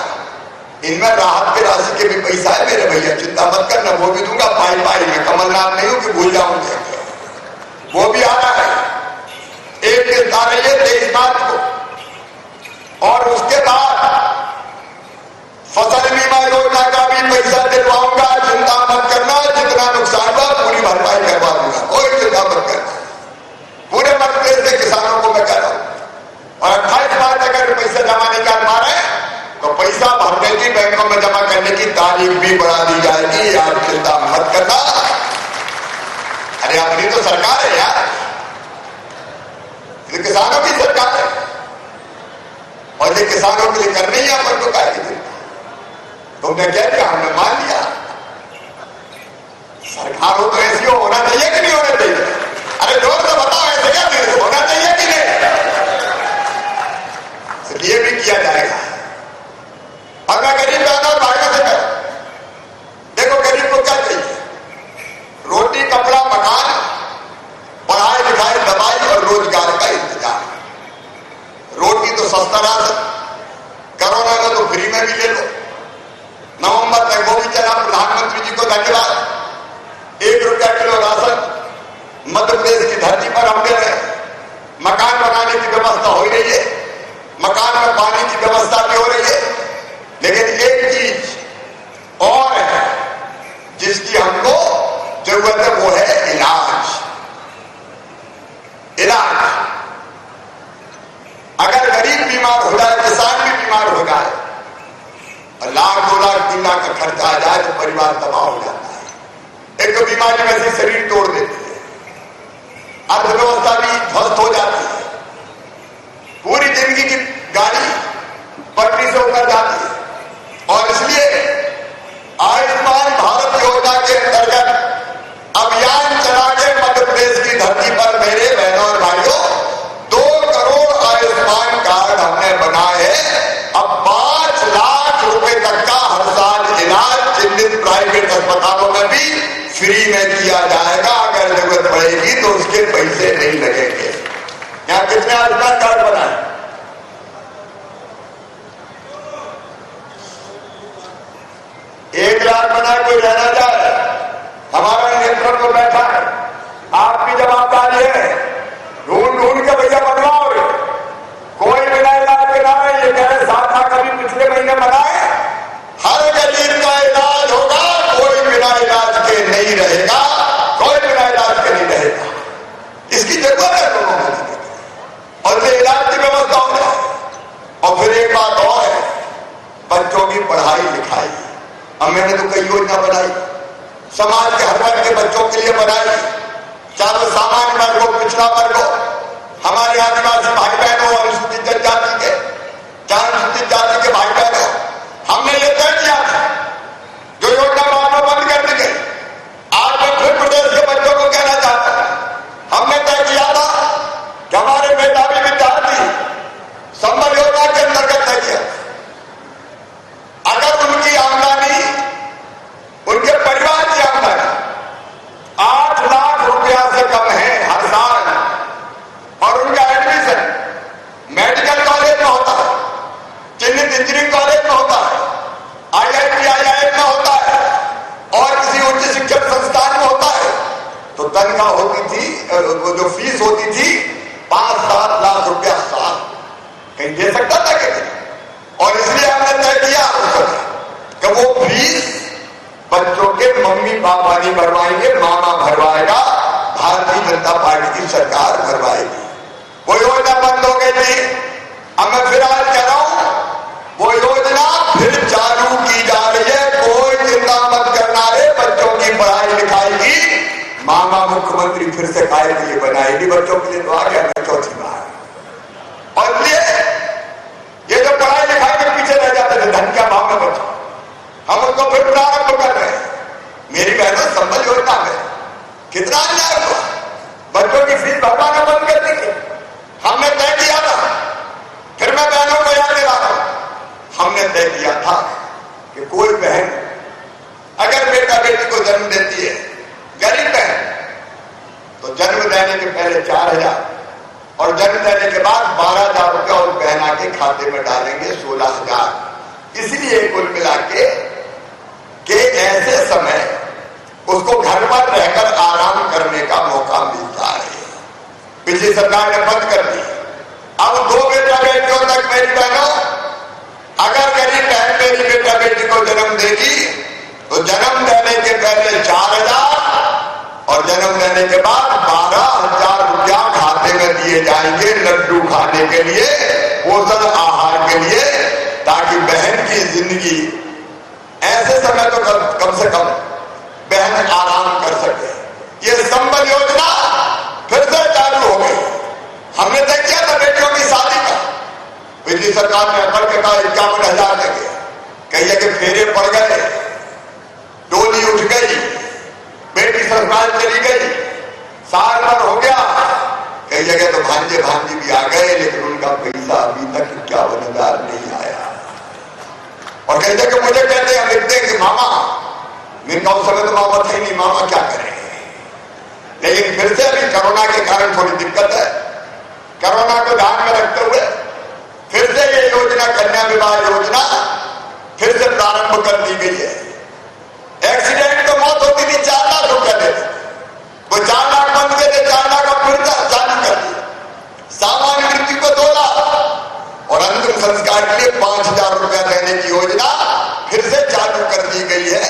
इनमें राहत की राशि के भी पैसा है मेरे भैया, चिंता मत करना, वो भी दूंगा पाई पाई में। कमलनाथ नहीं हूं कि भूल जाऊंगे, वो भी आ रहा है। एक किस्त आ रही है 23 मार्च को, और उसके बाद फसल बीमा योजना का भी पैसा दिलवाऊंगा, चिंता मत करना, जितना नुकसान हुआ पूरी भरपाई करवा दूंगा, कोई चिंता मत करना। पूरे मध्य प्रदेश के किसानों को मैं कह रहा हूं। और 28 मार्च अगर पैसा जमा नहीं कर पा रहे तो पैसा भरने की, बैंकों में जमा करने की तारीख भी बढ़ा दी जाएगी, आप चिंता मत करना। अरे अपनी तो सरकार है यार, ये किसानों की सरकार है, और ये किसानों के लिए करनी है अपन को कार्य की। तुमने क्या किया, हमने मान लिया। सरकार हो तो ऐसी होना चाहिए कि नहीं होना चाहिए? अरे जोर से बताओ, ऐसे क्या होना चाहिए कि नहीं? ये भी किया जाएगा। और मैं गरीब बहनों और भाइयों से कहूं, देखो गरीब को क्या चाहिए? रोटी, कपड़ा, मकान, पढ़ाई लिखाई, दवाई और रोजगार का इंतजाम। रोटी तो सस्ता राशन, कोरोना में तो फ्री में भी ले लो। नवंबर में वो भी चला, प्रधानमंत्री जी को धन्यवाद। 1 रुपया किलो राशन मध्य प्रदेश की धरती पर हम दे रहे हैं। मकान बनाने की व्यवस्था हो रही है, मकान में पानी की व्यवस्था भी हो रही है। लेकिन एक चीज और है जिसकी हमको जरूरत है, वो है इलाज। इलाज, अगर गरीब बीमार हो जाए, किसान भी बीमार हो जाए, और लाख 2 लाख 3 लाख का खर्चा आ जाए तो परिवार तबाह हो जाता है। एक तो बीमारी वैसे शरीर तोड़ देती है, अर्थव्यवस्था भी ध्वस्त हो जाती है, पूरी जिंदगी की गाड़ी पटरी से उतर जाती है। और इसलिए आयुष्मान भारत योजना के अंतर्गत अभियान चला के मध्य प्रदेश की धरती पर मेरे बहनों और भाइयों 2 करोड़ आयुष्मान कार्ड हमने बनाए हैं। अब 5 लाख रुपए तक का हर साल इलाज में किया जाएगा, अगर जरूरत पड़ेगी तो उसके पैसे नहीं लगेंगे। यहाँ कितने आयुष्मान कार्ड बनाए? 1 लाख बना कोई रहना चाहे, हमारा नेतृत्व बैठा है, आपकी जवाबदारी है ढूंढ ढूंढ के भैया बनवाओ। कोई बिना इलाज के ना है, ये कह रहे 7 लाख अभी पिछले महीने बनाए। हर गरीब का इलाज होगा, कोई बिना इलाज के नहीं रहेगा, कोई बिना इलाज के नहीं रहेगा। इसकी जरूरत है लोगों को, और ये इलाज की व्यवस्था हो जाए। और फिर एक बात और है, बच्चों की पढ़ाई लिखाई। अब मैंने तो कई योजना बनाई, समाज के हर वर्ग के बच्चों के लिए बनाई, चाहे वो सामान्य वर्ग हो, पिछड़ा वर्ग हो, हमारे आदिवासी भाई बहन हो, अनुसूचित जनजाति के, चाहे अनुसूचित जाति के भाई बहन हो। हमने ये तय किया था, जो योजना बाद में बंद कर दी गई। आज मैं फिर प्रदेश के बच्चों को कहना चाहता हूं, हमने तय किया था कि हमारे मेधावी विद्यार्थी संबल योजना के अंतर्गत तय किया, अगर उनकी आमदनी, उनके परिवार की आमदनी 8 लाख रुपया से कम है हर साल, और उनका एडमिशन मेडिकल कॉलेज में होता है, चिन्हित इंजीनियरिंग कॉलेज में होता है, IIT IIM में होता है, और किसी उच्च शिक्षण संस्थान में होता है, तो तनख्वाह होती थी, वो जो फीस होती थी 5-7 लाख रुपया साल। कहीं दे सकता था क्या? और इसलिए हमने तय किया कि वो फीस बच्चों के मम्मी पापा नहीं भरवाएंगे, मामा भरवाएगा, भारतीय जनता पार्टी की सरकार भरवाएगी। वो योजना बंद हो गई थी, अब मैं फिर आज कह रहा हूं, वो योजना फिर चालू की जा रही है। कोई चिंता मत करना रे, बच्चों की पढ़ाई लिखाई की मामा मुख्यमंत्री फिर से काय के लिए बनाएगी, बच्चों के लिए तो आ गया चौथी बार। और ये जो पढ़ाई लिखाई के पीछे रह जाते थे धन के अभाव में बच्चों, हम उसको फिर प्रारंभ कर रहे हैं। मेरी बहनों, संबल योजना में कितना अन्याय हुआ, बच्चों की फीस भरवाना बंद कर देंगे। हमने तय किया था, फिर मैं बहनों को याद दिला रहा हूं, हमने तय किया था कि कोई बहन अगर बेटा बेटी को जन्म देती है, गरीब बहन, तो जन्म देने के पहले 4000 और जन्म देने के बाद 12,000 रुपया उस बहना के खाते में डालेंगे, 16,000। इसलिए कुल मिला के ऐसे समय उसको घर पर रहकर आराम करने का मौका मिलता है। पिछली सरकार ने बंद कर दी। अब 2 बेटा बेटियों तक मेरी बहनों, अगर गरीब बहन मेरी बेटा बेटी को जन्म देगी तो जन्म देने के पहले 4,000 और जन्म देने के बाद 12,000 रुपया खाते में दिए जाएंगे लड्डू खाने के लिए, पोषण आहार के लिए, ताकि बहन की जिंदगी ऐसे समय तो कम से कम बहन आराम कर सके। ये संबल योजना फिर से चालू हो गई। हमने तय किया था बेटियों की शादी का, पिछली सरकार ने अकड़ के कहा 51,000 देंगे, कहिए कि फेरे पड़ गए, डोली उठ गई, बेटी ससुराल चली गई, साल भर हो गया, कई जगह तो भांजे भांजी भी आ गए, लेकिन उनका पैसा अभी तक 51,000 नहीं आया। और कई जगह मुझे कहते हैं, लिखते हैं कि मामा, मेरे उस समय तो मामा थे नहीं, मामा क्या करें। लेकिन फिर से अभी कोरोना के कारण थोड़ी दिक्कत है, कोरोना को ध्यान में रखते हुए फिर से ये योजना, कन्या विवाह योजना फिर से प्रारंभ कर दी गई है। एक्सीडेंट तो मौत होती थी 4 लाख रुपया देते, वो 4 लाख बंद के थे, 4 लाख अब फिर चालू कर दिया। सामान्य मृत्यु को 2 लाख और अंतिम संस्कार के लिए 5,000 रुपया देने की योजना फिर से चालू कर दी गई है।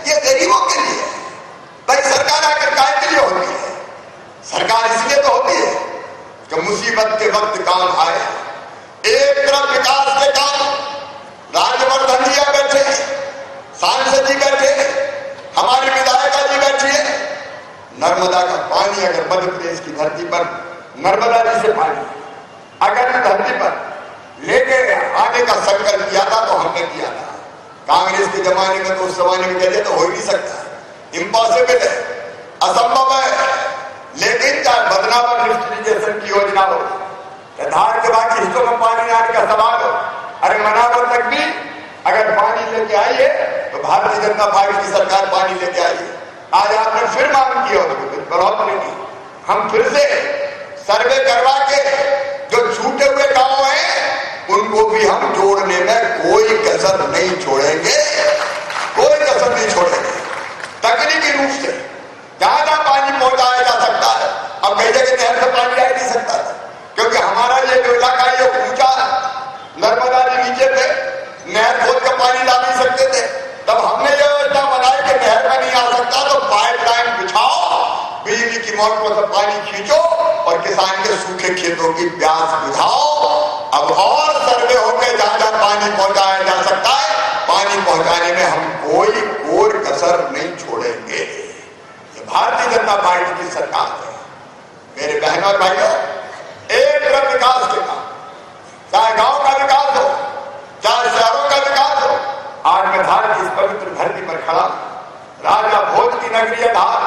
ये गरीबों के लिए। भाई सरकार आखिर काय के लिए होती है? सरकार इसलिए तो होती है कि मुसीबत के वक्त काम आए। एक तरफ विकास के काम, राजवर्धन जी बैठे, सांसद जी बैठे, हमारी विधायिका जी बैठी है। नर्मदा का पानी अगर मध्य प्रदेश की धरती पर नर्मदा जी से पानी अगर धरती पर लेके आने का संकल्प किया था तो हमने किया था। कांग्रेस के जमाने में तो उस जमाने में कहते तो हो ही नहीं सकता, इम्पॉसिबल है, असंभव है। लेकिन चाहे बदनावर लिफ्ट इरिगेशन की योजना हो, धार के बाकी हिस्सों में पानी आने का सवाल हो, अरे मनावर तक भी अगर पानी लेके आई है तो भारतीय जनता पार्टी की सरकार पानी लेके आई है। आज आपने फिर मांग किया उसको, बढ़ोतरी की। हम फिर से सर्वे करवा के जो छूटे हुए गांव हैं उनको भी हम जोड़ने में कोई कसर नहीं छोड़ेंगे, कोई कसर नहीं छोड़ेंगे। तकनीकी रूप से जहां जहां पानी पहुंचाया जा सकता है, अब कई जगह नहर से पानी आ नहीं सकता था क्योंकि हमारा ये जो इलाका है ये ऊंचा, नर्मदा जी नीचे थे, नहर खोद के पानी ला नहीं सकते थे। तब हमने ये योजना बनाई कि नहर में नहीं आ सकता तो पाइपलाइन बिछाओ, बिजली की मोटरों से पानी खींचो और किसान के सूखे खेतों की प्यास बुझाओ। अब और सर्वे होकर जहां जहां पानी पहुंचाया जा सकता है, पानी पहुंचाने में हम कोई कसर नहीं छोड़ेंगे। ये भारतीय जनता पार्टी की सरकार है। मेरे बहनों और भाइयों, एक तरफ विकास के काम, चाहे गांव का विकास हो, चाहे शहरों का विकास हो। आज मैं धार की इस पवित्र धरती पर खड़ा, राजा भोज की नगरी है धार,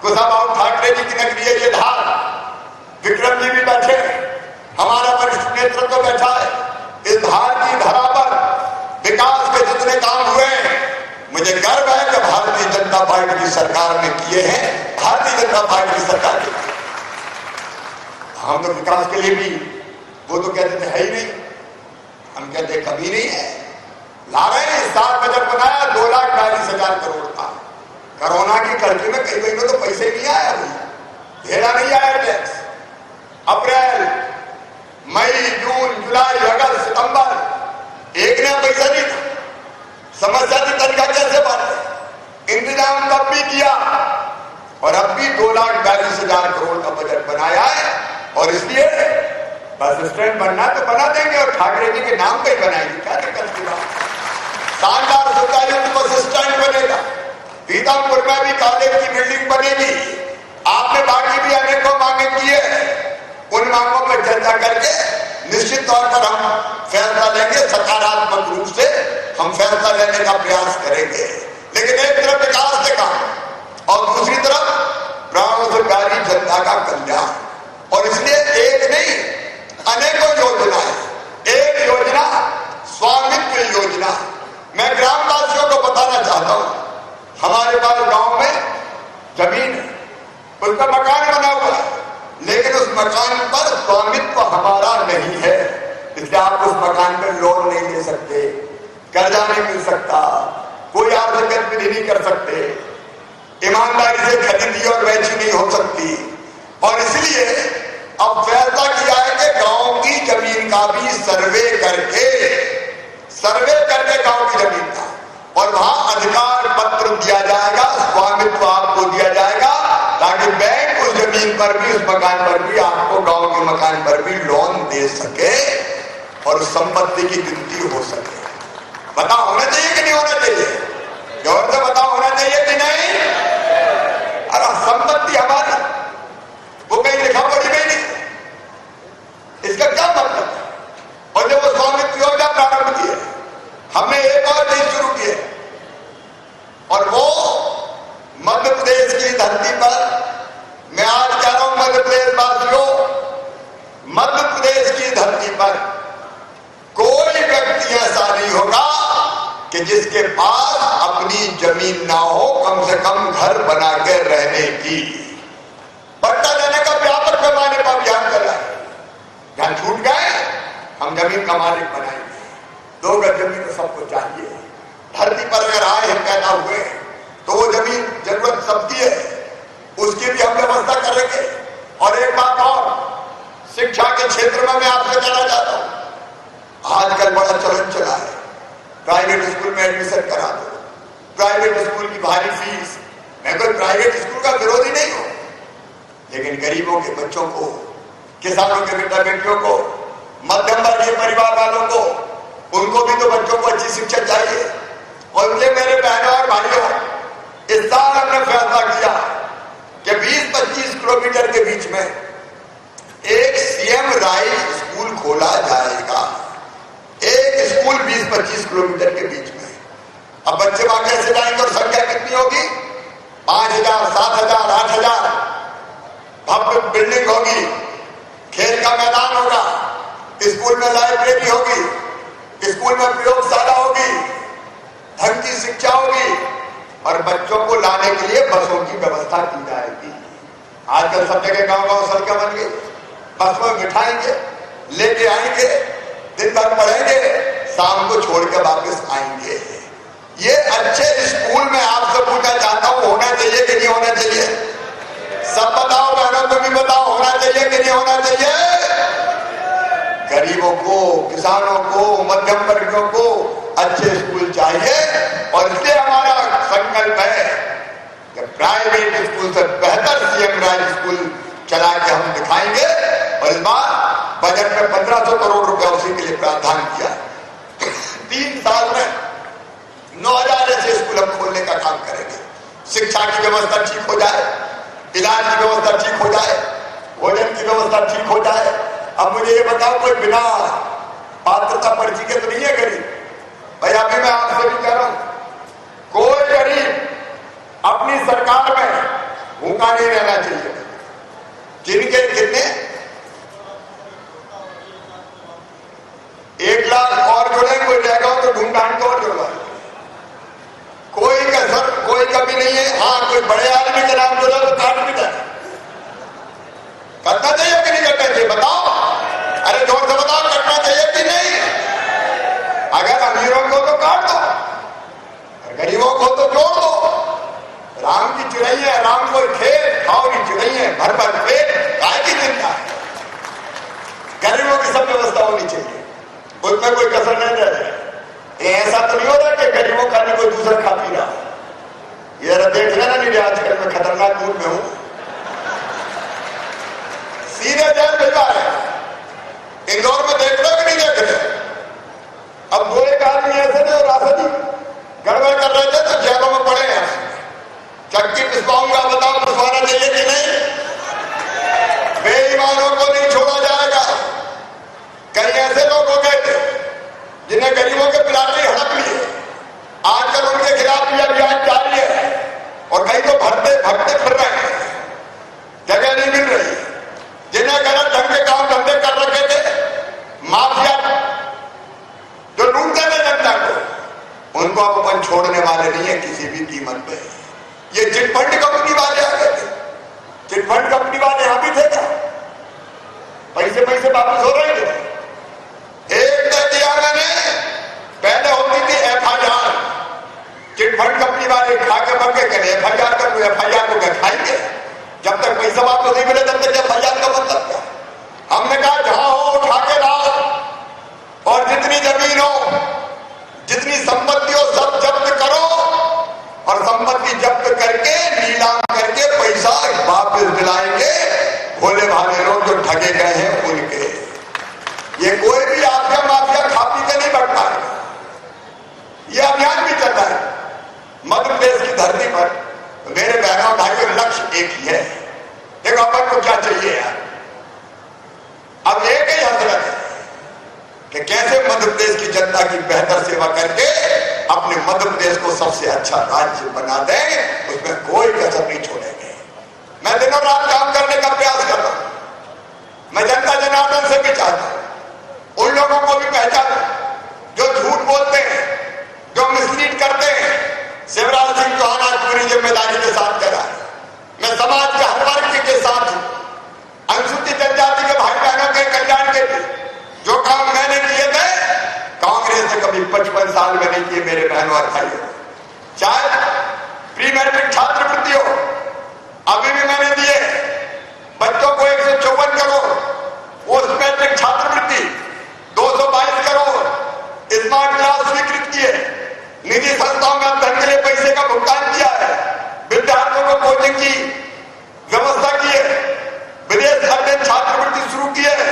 कुशाभाऊ ठाकरे जी की नगरी है ये धार, विक्रम जी भी बैठे, हमारा वरिष्ठ नेतृत्व बैठा है। इस धार की धरा पर विकास के जितने काम हुए हैं, मुझे गर्व है कि भारतीय जनता पार्टी की सरकार ने किए हैं। भारतीय जनता पार्टी की सरकार ने हम तो विकास के लिए भी, वो तो कहते थे है ही नहीं, हम कहते कभी नहीं है, ला रहे हैं। इस साल बजट बनाया 2,42,000 करोड़ का। कोरोना की कर्फ्यू में कई महीनों तो पैसे नहीं आया, ढेरा नहीं आया टैक्स। अप्रैल, मई, जून, जुलाई, अगस्त, सितंबर एक नया पैसा नहीं था। समस्या की तरीका कैसे बात, इंतजाम तब भी किया और अब भी 2,42,000 करोड़ का बजट बनाया है। और इसलिए बस स्टैंड बनना तो बना देंगे और ठाकरे जी के नाम पे ही बनाएंगे, क्या दिक्कत की बात। शानदार सुविधायुक्त बस स्टैंड बनेगा, पीतामपुर में भी कॉलेज की बिल्डिंग बनेगी। आपने बाकी भी अनेकों मांगे की है, उन मांगों पर चर्चा करके निश्चित तौर पर हम फैसला लेंगे, सकारात्मक रूप से हम फैसला लेने का प्रयास करेंगे। लेकिन एक तरफ विकास के काम और दूसरी तरफ प्राणोदरकारी जनता का कल्याण, और इसलिए एक नहीं अनेकों योजनाएं। एक योजना स्वामित्व योजना, मैं ग्रामवासियों को बताना चाहता हूं, हमारे पास गांव में जमीन है, उस पर मकान बना हुआ है, लेकिन उस मकान पर स्वामित्व हमारा नहीं है, इसलिए आप उस मकान पर लोन नहीं ले सकते, कर्जा नहीं मिल सकता, कोई आर्थिक गतिविधि नहीं कर सकते, ईमानदारी से खरीदी और बेची नहीं हो सकती। और इसलिए अब फैसला किया है कि गांव की जमीन का भी सर्वे करके गांव की जमीन का, और वहां अधिकार पत्र दिया जाएगा, स्वामित्व आपको दिया जाएगा, ताकि बैंक उस जमीन पर भी, उस मकान पर भी, आपको गांव के मकान पर भी लोन दे सके और संपत्ति की गिनती हो सके। बताओ होना चाहिए कि नहीं होना चाहिए? जोर से बताओ होना चाहिए कि नहीं? अरे संपत्ति हमारी, वो कहीं लिखा पड़ी गई नहीं, इसका क्या मतलब है? और जब वो स्वामित्व योजना प्रारंभ की है, हमने एक और चीज शुरू की है, और वो मध्य प्रदेश की धरती पर, मैं आज कह रहा हूं मध्य प्रदेश वासियों, मध्य प्रदेश की धरती पर कोई व्यक्ति ऐसा नहीं होगा कि जिसके पास अपनी जमीन ना हो, कम से कम घर बना के रहने की। पट्टा देने का व्यापक पैमाने पर अभियान कर रहा है। जहां छूट गए हम जमीन का मालिक बनाएंगे। 2 गज जमीन तो सबको चाहिए। धरती पर अगर आए हैं, पैदा हुए, तो वो जमीन जरूरत सबकी है, उसकी भी हम व्यवस्था करेंगे। और एक बात और, शिक्षा के क्षेत्र में मैं आपसे कहना चाहता हूं, आजकल बड़ा चलन चला है, प्राइवेट स्कूल में एडमिशन करा दो, प्राइवेट स्कूल की भारी फीस। मैं कोई प्राइवेट स्कूल का विरोधी नहीं हूं, लेकिन गरीबों के बच्चों को, किसानों के बेटा बेटियों को, मध्यम वर्गीय परिवार वालों को, उनको भी तो बच्चों को अच्छी शिक्षा चाहिए। और मुझे मेरे बहनों और भाइयों, इस साल हमने फैसला किया कि 20-25 किलोमीटर के बीच में एक सीएम राइज स्कूल खोला जाएगा। एक स्कूल 20-25 किलोमीटर के बीच में। अब बच्चे वहां कैसे जाएंगे और संख्या कितनी होगी? 5,000, 7,000, 8,000। भव्य बिल्डिंग होगी, खेल का मैदान होगा, स्कूल में लाइब्रेरी होगी, स्कूल में प्रयोगशाला होगी, ढंग की शिक्षा होगी, और बच्चों को लाने के लिए बसों की व्यवस्था की जाएगी। आजकल सब जगह गांव-गांव सड़कें बन गई, बस में बिठाएंगे, लेके आएंगे, दिन भर पढ़ेंगे, शाम को छोड़ के वापस आएंगे। ये अच्छे स्कूल में आपसे पूछना चाहता हूं, होना चाहिए कि नहीं होना चाहिए? सब बताओ, बहनों तुम भी बताओ, होना चाहिए कि नहीं होना चाहिए? गरीबों को, किसानों को, मध्यम वर्गों को अच्छे स्कूल चाहिए और इसलिए हमारा संकल्प है कि प्राइवेट स्कूल से बेहतर सीएम राज स्कूल चला के हम दिखाएंगे। और इस बार बजट में 1500 करोड़ रुपया उसी के लिए प्रावधान किया। 3 साल में 9000 ऐसे स्कूल हम खोलने का काम करेंगे। शिक्षा की व्यवस्था ठीक हो जाए, इलाज की व्यवस्था ठीक हो जाए, भोजन की व्यवस्था ठीक हो जाए। अब मुझे ये बताओ, कोई बिना पात्रता पर्ची के तो नहीं है गरीब? भाई अभी मैं आपसे भी कह रहा हूं, कोई गरीब अपनी सरकार में भूखा नहीं रहना चाहिए। जिनके कितने 1 लाख और जुड़े, कोई रहेगा तो ढूंढ ढांड और जुड़वा। कोई कसर, कोई कमी नहीं है। हाँ, कोई बड़े आदमी के नाम जुड़ा तो काट भी जाए। करना चाहिए कि नहीं करना चाहिए? बताओ, अरे जोर से बताओ, करना चाहिए कि नहीं? अगर अमीरों को तो काट दो, गरीबों को तो जोड़ दो। राम की चिड़ई है, राम को खेत खाओ की चिड़ई है, भर भर पेट गाय की चिंता है। गरीबों की सब व्यवस्था होनी चाहिए, उसमें कोई कसर नहीं रह जाए। ऐसा तो नहीं हो रहा कि गरीबों का नहीं कोई दूसरा खा पी रहा। ये देख लेना, नहीं आजकल मैं खतरनाक मूड में हूं, सीधे जेल भिजवा रहे। इंदौर में देख रहे हो कि नहीं देख रहे? अब 2 एक आदमी ऐसे थे राशन गड़बड़ कर रहे थे तो जेलों में पड़े हैं। चक्की पिसवाऊंगा, बताओ पिसवाना चाहिए कि नहीं? बेईमानों को नहीं छोड़ा जाएगा। कई ऐसे लोग हो गए थे जिन्हें गरीबों के पिलाने हड़प लिए, आजकल उनके खिलाफ भी अभियान जारी है और कई तो भटकते फिर रहे हैं, जगह नहीं मिल रही। जिन्हें गलत ढंग के काम धंधे कर रखे थे, माफिया जो लूटते थे जनता को, उनको अब अपन छोड़ने वाले नहीं है किसी भी कीमत पे। ये चिटफंड कंपनी वाले आ गए थे, चिटफंड कंपनी वाले यहां भी थे क्या? पैसे वापस हो रहे थे। एक तय दिया मैंने, पहले होती थी FIR, चिटफंड कंपनी वाले खा के मर गए, कहते FIR कर लो, FIR को क्या खाएंगे? जब तक पैसा वापस नहीं मिले तब तक FIR का मतलब क्या? हमने कहा जहां हो उठा के लाओ और जितनी जमीन हो, जितनी संपत्ति हो, सब जब्त करो और संपत्ति जब्त करके नीलाम करके पैसा वापस दिलाएंगे भोले भाले लोग जो ठगे गए हैं उनके। ये कोई भी आपका माफिया खा पी के नहीं बढ़ पाएगा। ये अभियान भी चल रहा है मध्य प्रदेश की धरती पर। मेरे बहनों भाइयों, लक्ष्य एक ही है। देखो अपन को क्या चाहिए यार, अब एक ही हसरत है कि कैसे मध्य प्रदेश की जनता की बेहतर सेवा करके अपने मध्य प्रदेश को सबसे अच्छा राज्य बना दें, उसमें कोई कसर नहीं छोड़ेंगे। मैं दिनों रात काम करने का प्रयास कर रहा हूं। मैं जनता जनार्दन से भी चाहता हूं उन लोगों को भी पहचान जो झूठ बोलते हैं, जो मिसलीड करते हैं। शिवराज सिंह चौहान आज पूरी जिम्मेदारी के साथ करा है। मैं समाज के हर वर्ग के साथ हूं। अनुसूचित जनजाति के भाई बहनों के कल्याण के लिए जो काम मैंने किए थे, कांग्रेस ने कभी 55 साल में नहीं किए मेरे बहनों और भाइयों। चाहे प्री मैट्रिक छात्रवृत्ति हो, अभी भी मैंने दिए बच्चों को 154 करोड़, पोस्ट मैट्रिक छात्रवृत्ति 222 करोड़, स्मार्ट क्लास स्वीकृत किए, निजी संस्थाओं में अध्ययन के लिए पैसे का भुगतान किया है, विद्यार्थियों को कोचिंग की व्यवस्था की है, विदेश अध्ययन छात्रवृत्ति शुरू की है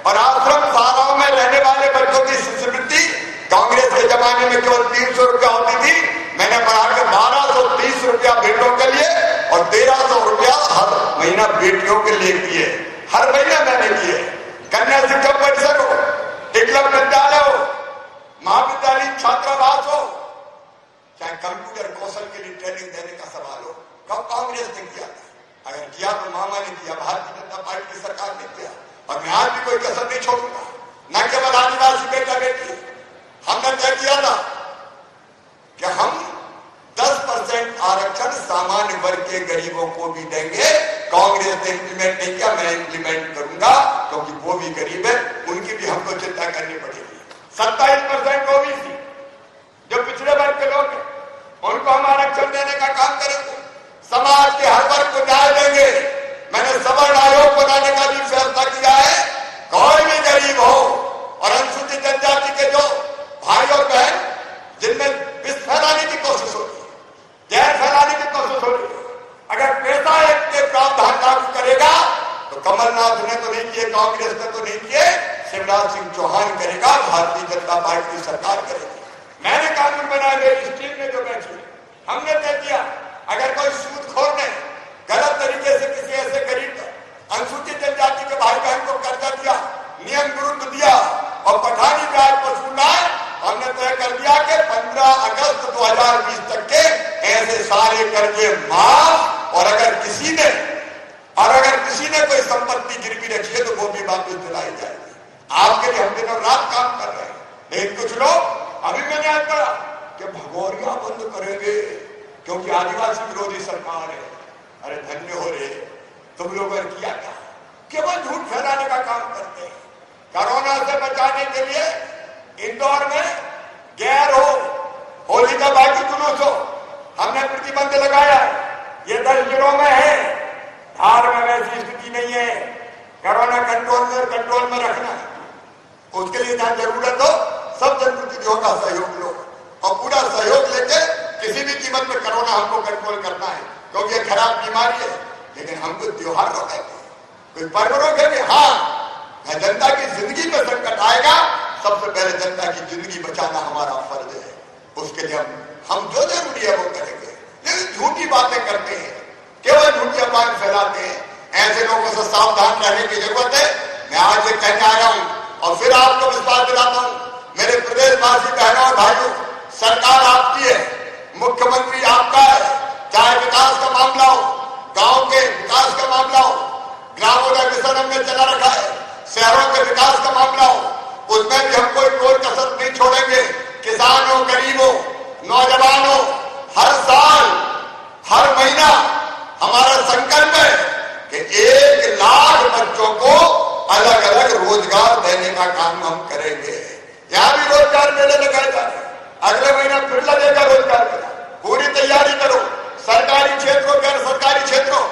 और आश्रम शालाओं में रहने वाले बच्चों की शिष्यवृत्ति कांग्रेस के जमाने में केवल 300 रुपया होती थी, मैंने बढ़ाकर 1230 रुपया बेटों के लिए और 1300 रुपया हर महीना बेटियों के लिए किए। हर महीने मैंने किए। कन्या शिक्षा परिषद हो, एकलव्य विद्यालय हो, महाविद्यालय छात्रावास हो, चाहे कंप्यूटर कौशल के लिए ट्रेनिंग देने का सवाल हो, कब कांग्रेस ने किया था? अगर किया तो मामा ने किया, भारतीय जनता पार्टी की सरकार ने किया। और मैं आज भी कोई कसर नहीं छोड़ूंगा, न केवल आदिवासी बेटा बेटी। हमने तय किया था कि हम 10% आरक्षण सामान्य वर्ग के गरीबों को भी देंगे। कांग्रेस ने इंप्लीमेंट नहीं किया, मैं इंप्लीमेंट करूंगा, क्योंकि वो भी गरीब है, उनकी भी हमको चिंता करनी पड़ेगी। 27% ओबीसी जो पिछड़े वर्ग के लोग हैं, उनको हम आरक्षण देने का काम करेंगे। समाज के हर वर्ग को न्याय देंगे। मैंने सवर्ण आयोग बनाने का भी फैसला किया है। कोई भी गरीब हो और अनुसूचित जनजाति के जो भाई और बहन जिनमें विष फैलाने की कोशिश हो रही है, जहर फैलाने की कोशिश हो रही है, अगर पैसा एक्ट के प्रावधान लागू करेगा तो कमलनाथ ने तो नहीं किए, कांग्रेस ने तो नहीं किए, शिवराज सिंह चौहान करेगा, भारतीय जनता पार्टी की सरकार करेगी। मैंने कानून बनाया, मेरी स्टीम में जो बैठी हमने तय किया, अगर कोई सूदखोर ने गलत तरीके से किसी ऐसे गरीब अनुसूचित जनजाति के भाई बहन को कर्जा दिया, नियम विरुद्ध दिया और पठानी ब्याज वसूला है, हमने तय कर दिया कि 15 अगस्त 2020 तक के ऐसे सारे कर्जे माफ, और अगर किसी ने कोई संपत्ति गिरवी रखी है तो वो भी वापस दिलाई जाएगी। आपके लिए हम दिनों रात काम कर रहे हैं, लेकिन कुछ लोग अभी मैंने आज पढ़ा कि भगोरिया बंद करेंगे क्योंकि आदिवासी विरोधी सरकार है। अरे धन्य हो रे, तुम लोगों ने किया क्या? केवल झूठ फैलाने का काम करते हैं। कोरोना से बचाने के लिए इंदौर में गैर हो, होली का बाकी जुलूस हो, हमने प्रतिबंध लगाया है। ये 10 जिलों में है, धार में वैसी स्थिति नहीं है। कोरोना कंट्रोल में रखना है, उसके लिए जहां जरूरत हो सब जनप्रतिनिधियों का सहयोग लो और पूरा सहयोग लेके किसी भी कीमत पे कोरोना हमको कंट्रोल करना है, क्योंकि ये खराब बीमारी है। लेकिन हमको त्योहार रोकेंगे, कोई पर्व रोकेंगे? हाँ, जनता की जिंदगी में संकट आएगा, सबसे पहले जनता की जिंदगी बचाना हमारा फर्ज है। उसके लिए हम जो जरूरी है वो करेंगे। लेकिन झूठी बातें करते हैं, केवल झूठी अफवाहें फैलाते हैं, ऐसे लोगों से सावधान रहने की जरूरत है। मैं आज ये कहने आया हूं और फिर आपको विश्वास दिलाता हूं, मेरे प्रदेशवासी बहनों और भाइयों, सरकार आपकी है, मुख्यमंत्री आपका है। चाहे विकास का मामला हो, गांव के विकास का मामला हो, ग्रामोदय मिशन हमने चला रखा है, शहरों के विकास का मामला हो, उसमें भी हम कोई कसर नहीं छोड़ेंगे। किसानों, गरीबों, नौजवानों, हर साल हर महीना हमारा संकल्प है कि 1 लाख बच्चों को अलग अलग रोजगार देने का काम हम करेंगे। यहां भी रोजगार मेले लगाए जा रहे हैं, अगले महीना फिर लगेगा रोजगार मेला। पूरी तैयारी करो, सरकारी क्षेत्रों, गैर सरकारी क्षेत्रों,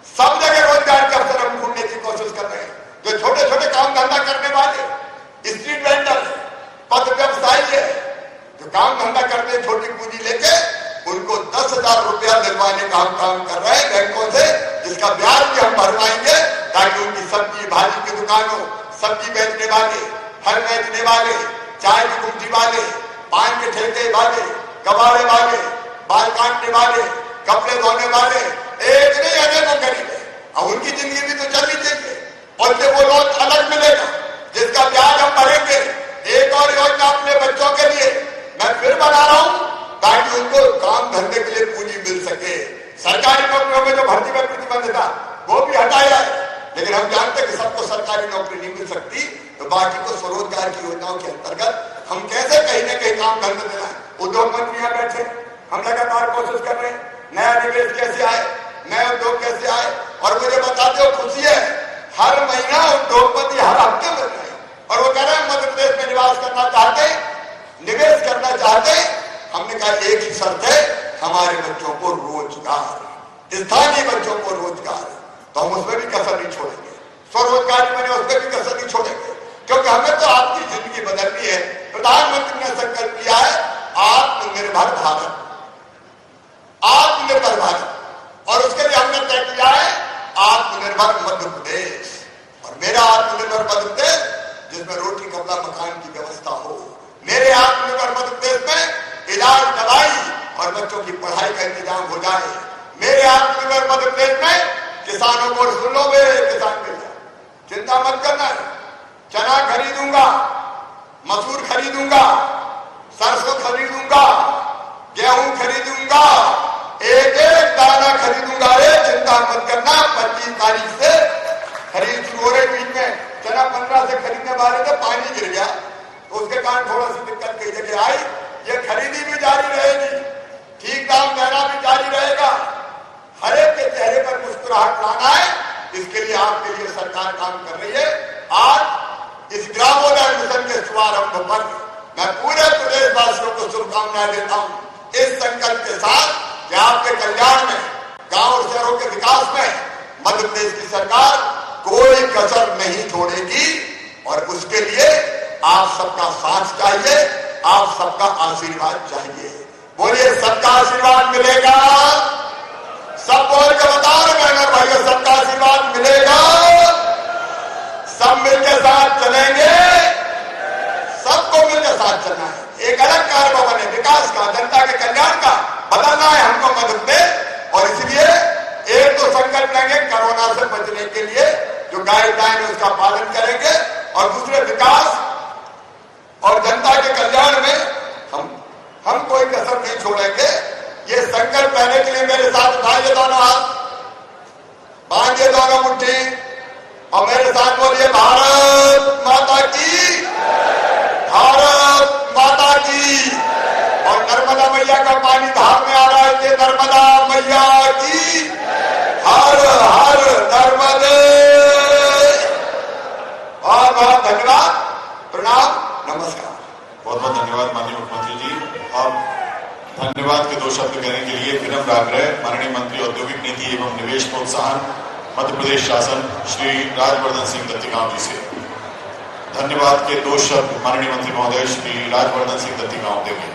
सब जगह रोजगार के अवसर हम ढूंढने की कोशिश कर रहे हैं। जो छोटे छोटे काम धंधा करने वाले, स्ट्रीट वेंडर, पद व्यवसायी है, जो काम धंधा करते हैं छोटी पूंजी लेके, उनको 10,000 रुपया दिलवाने का हम काम कर रहे हैं बैंकों से, जिसका ब्याज भी हम भरवाएंगे, ताकि उनकी सब्जी भाजी की दुकानों, सब्जी बेचने वाले, फल बेचने वाले, चाय की गुमटी वाले, पान के ठेके वाले, कबाड़े वाले, बाल काटने वाले, कपड़े धोने वाले, एक नहीं अनेकों गरीब है, और उनकी जिंदगी भी तो चलनी चाहिए। और जब वो लोन अलग मिलेगा जिसका ब्याज हम भरेंगे। एक और योजना अपने बच्चों के लिए मैं फिर बना रहा हूं, ताकि उनको काम धंधे के लिए पूंजी मिल सके। सरकारी नौकरियों में जो भर्ती में प्रतिबंध था वो भी हटाया है, लेकिन हम जानते हैं कि सबको सरकारी नौकरी नहीं मिल सकती, तो बाकी को स्वरोजगार की योजनाओं के अंतर्गत हम कैसे कहीं ना कहीं काम धंधे देना है। उद्योग मंत्री यहाँ बैठे, हम लगातार कोशिश कर रहे हैं, नया निवेश कैसे आए, नए उद्योग कैसे आए, और मुझे बताते हो खुशी है, हर महीना उद्योगपति हर हफ्ते मिल रहे हैं, और वो कह रहे हैं मध्य प्रदेश में निवास करना चाहते, निवेश करना चाहते। हमने कहा एक ही शर्त है, हमारे बच्चों को रोजगार, स्थानीय बच्चों को रोजगार, तो हम उसमें भी कसर नहीं छोड़ेंगे। स्वरोजगार में उसमें भी कसर नहीं छोड़ेंगे, क्योंकि हमें तो आपकी जिंदगी बदलनी है। प्रधानमंत्री ने संकल्प किया है आत्मनिर्भर भारत, आत्मनिर्भर भारत, और उसके लिए हमने तय किया है आत्मनिर्भर मध्य प्रदेश। और मेरा आत्मनिर्भर मध्य प्रदेश जिसमें रोटी कपड़ा मकान की व्यवस्था हो, मेरे आत्मनिर्भर मध्य प्रदेश में इलाज, दवाई और बच्चों की पढ़ाई का इंतजाम हो जाए। मेरे आत्मनिर्भर मध्य प्रदेश में किसानों को सुन लो, मेरे किसान भैया, चिंता मत करना, चना खरीदूंगा, मसूर खरीदूंगा, सरसों खरीदूंगा, गेहूं खरीदूंगा, एक एक दाना खरीदूंगा। चिंता मत करना, 25 तारीख से खरीद शुरू हो रही। बीच में चना 15 से खरीदने वाले थे, पानी गिर गया, तो उसके कारण थोड़ा सी दिक्कत कई जगह आई। ये खरीदी भी जारी रहेगी, ठीक दाम देना भी मुस्कुराहट लाना है, इसके लिए आपके लिए सरकार काम कर रही है। आज इस ग्रामोदय मिशन के शुभारंभ पर मैं पूरे प्रदेशवासियों को शुभकामनाएं देता हूं, इस संकल्प के साथ कि आपके कल्याण में, गांव और शहरों के विकास में मध्य प्रदेश की सरकार कोई कसर नहीं छोड़ेगी और उसके लिए आप सबका साथ चाहिए, आप सबका आशीर्वाद चाहिए। बोलिए सबका आशीर्वाद मिलेगा? सब बोल के बता रहे बहनों भाइयों, सबका आशीर्वाद मिलेगा? सब मिलकर साथ चलेंगे, सबको मिलकर साथ चलना है। एक अलग कार्य बने विकास का, जनता के कल्याण का बदलना है हमको मध्य प्रदेश। और इसलिए एक तो संकल्प लेंगे कोरोना से बचने के लिए, जो गाइडलाइन है उसका पालन करेंगे, और दूसरे विकास और जनता के कल्याण में हम कोई कसर नहीं छोड़ेंगे। ये संकल्प लेने के लिए मेरे साथ उठाइए दोनों हाथ, बांधिए दोनों मुट्ठी और मेरे साथ बोलिए भारत माता की, भारत माता की। और नर्मदा मैया का पानी धार में आ रहा है, ये नर्मदा मैया की, हर हर नर्मदे। बहुत बहुत धन्यवाद, प्रणाम, नमस्कार। बहुत बहुत धन्यवाद माननीय मुख्यमंत्री जी। अब धन्यवाद के दो शब्द कहने के लिए विनम्र आग्रह माननीय मंत्री औद्योगिक नीति एवं निवेश प्रोत्साहन मध्य प्रदेश शासन श्री राजवर्धन सिंह दत्तीगांव जी से। धन्यवाद के दो शब्द माननीय मंत्री महोदय श्री राजवर्धन सिंह दत्तीगांव देंगे।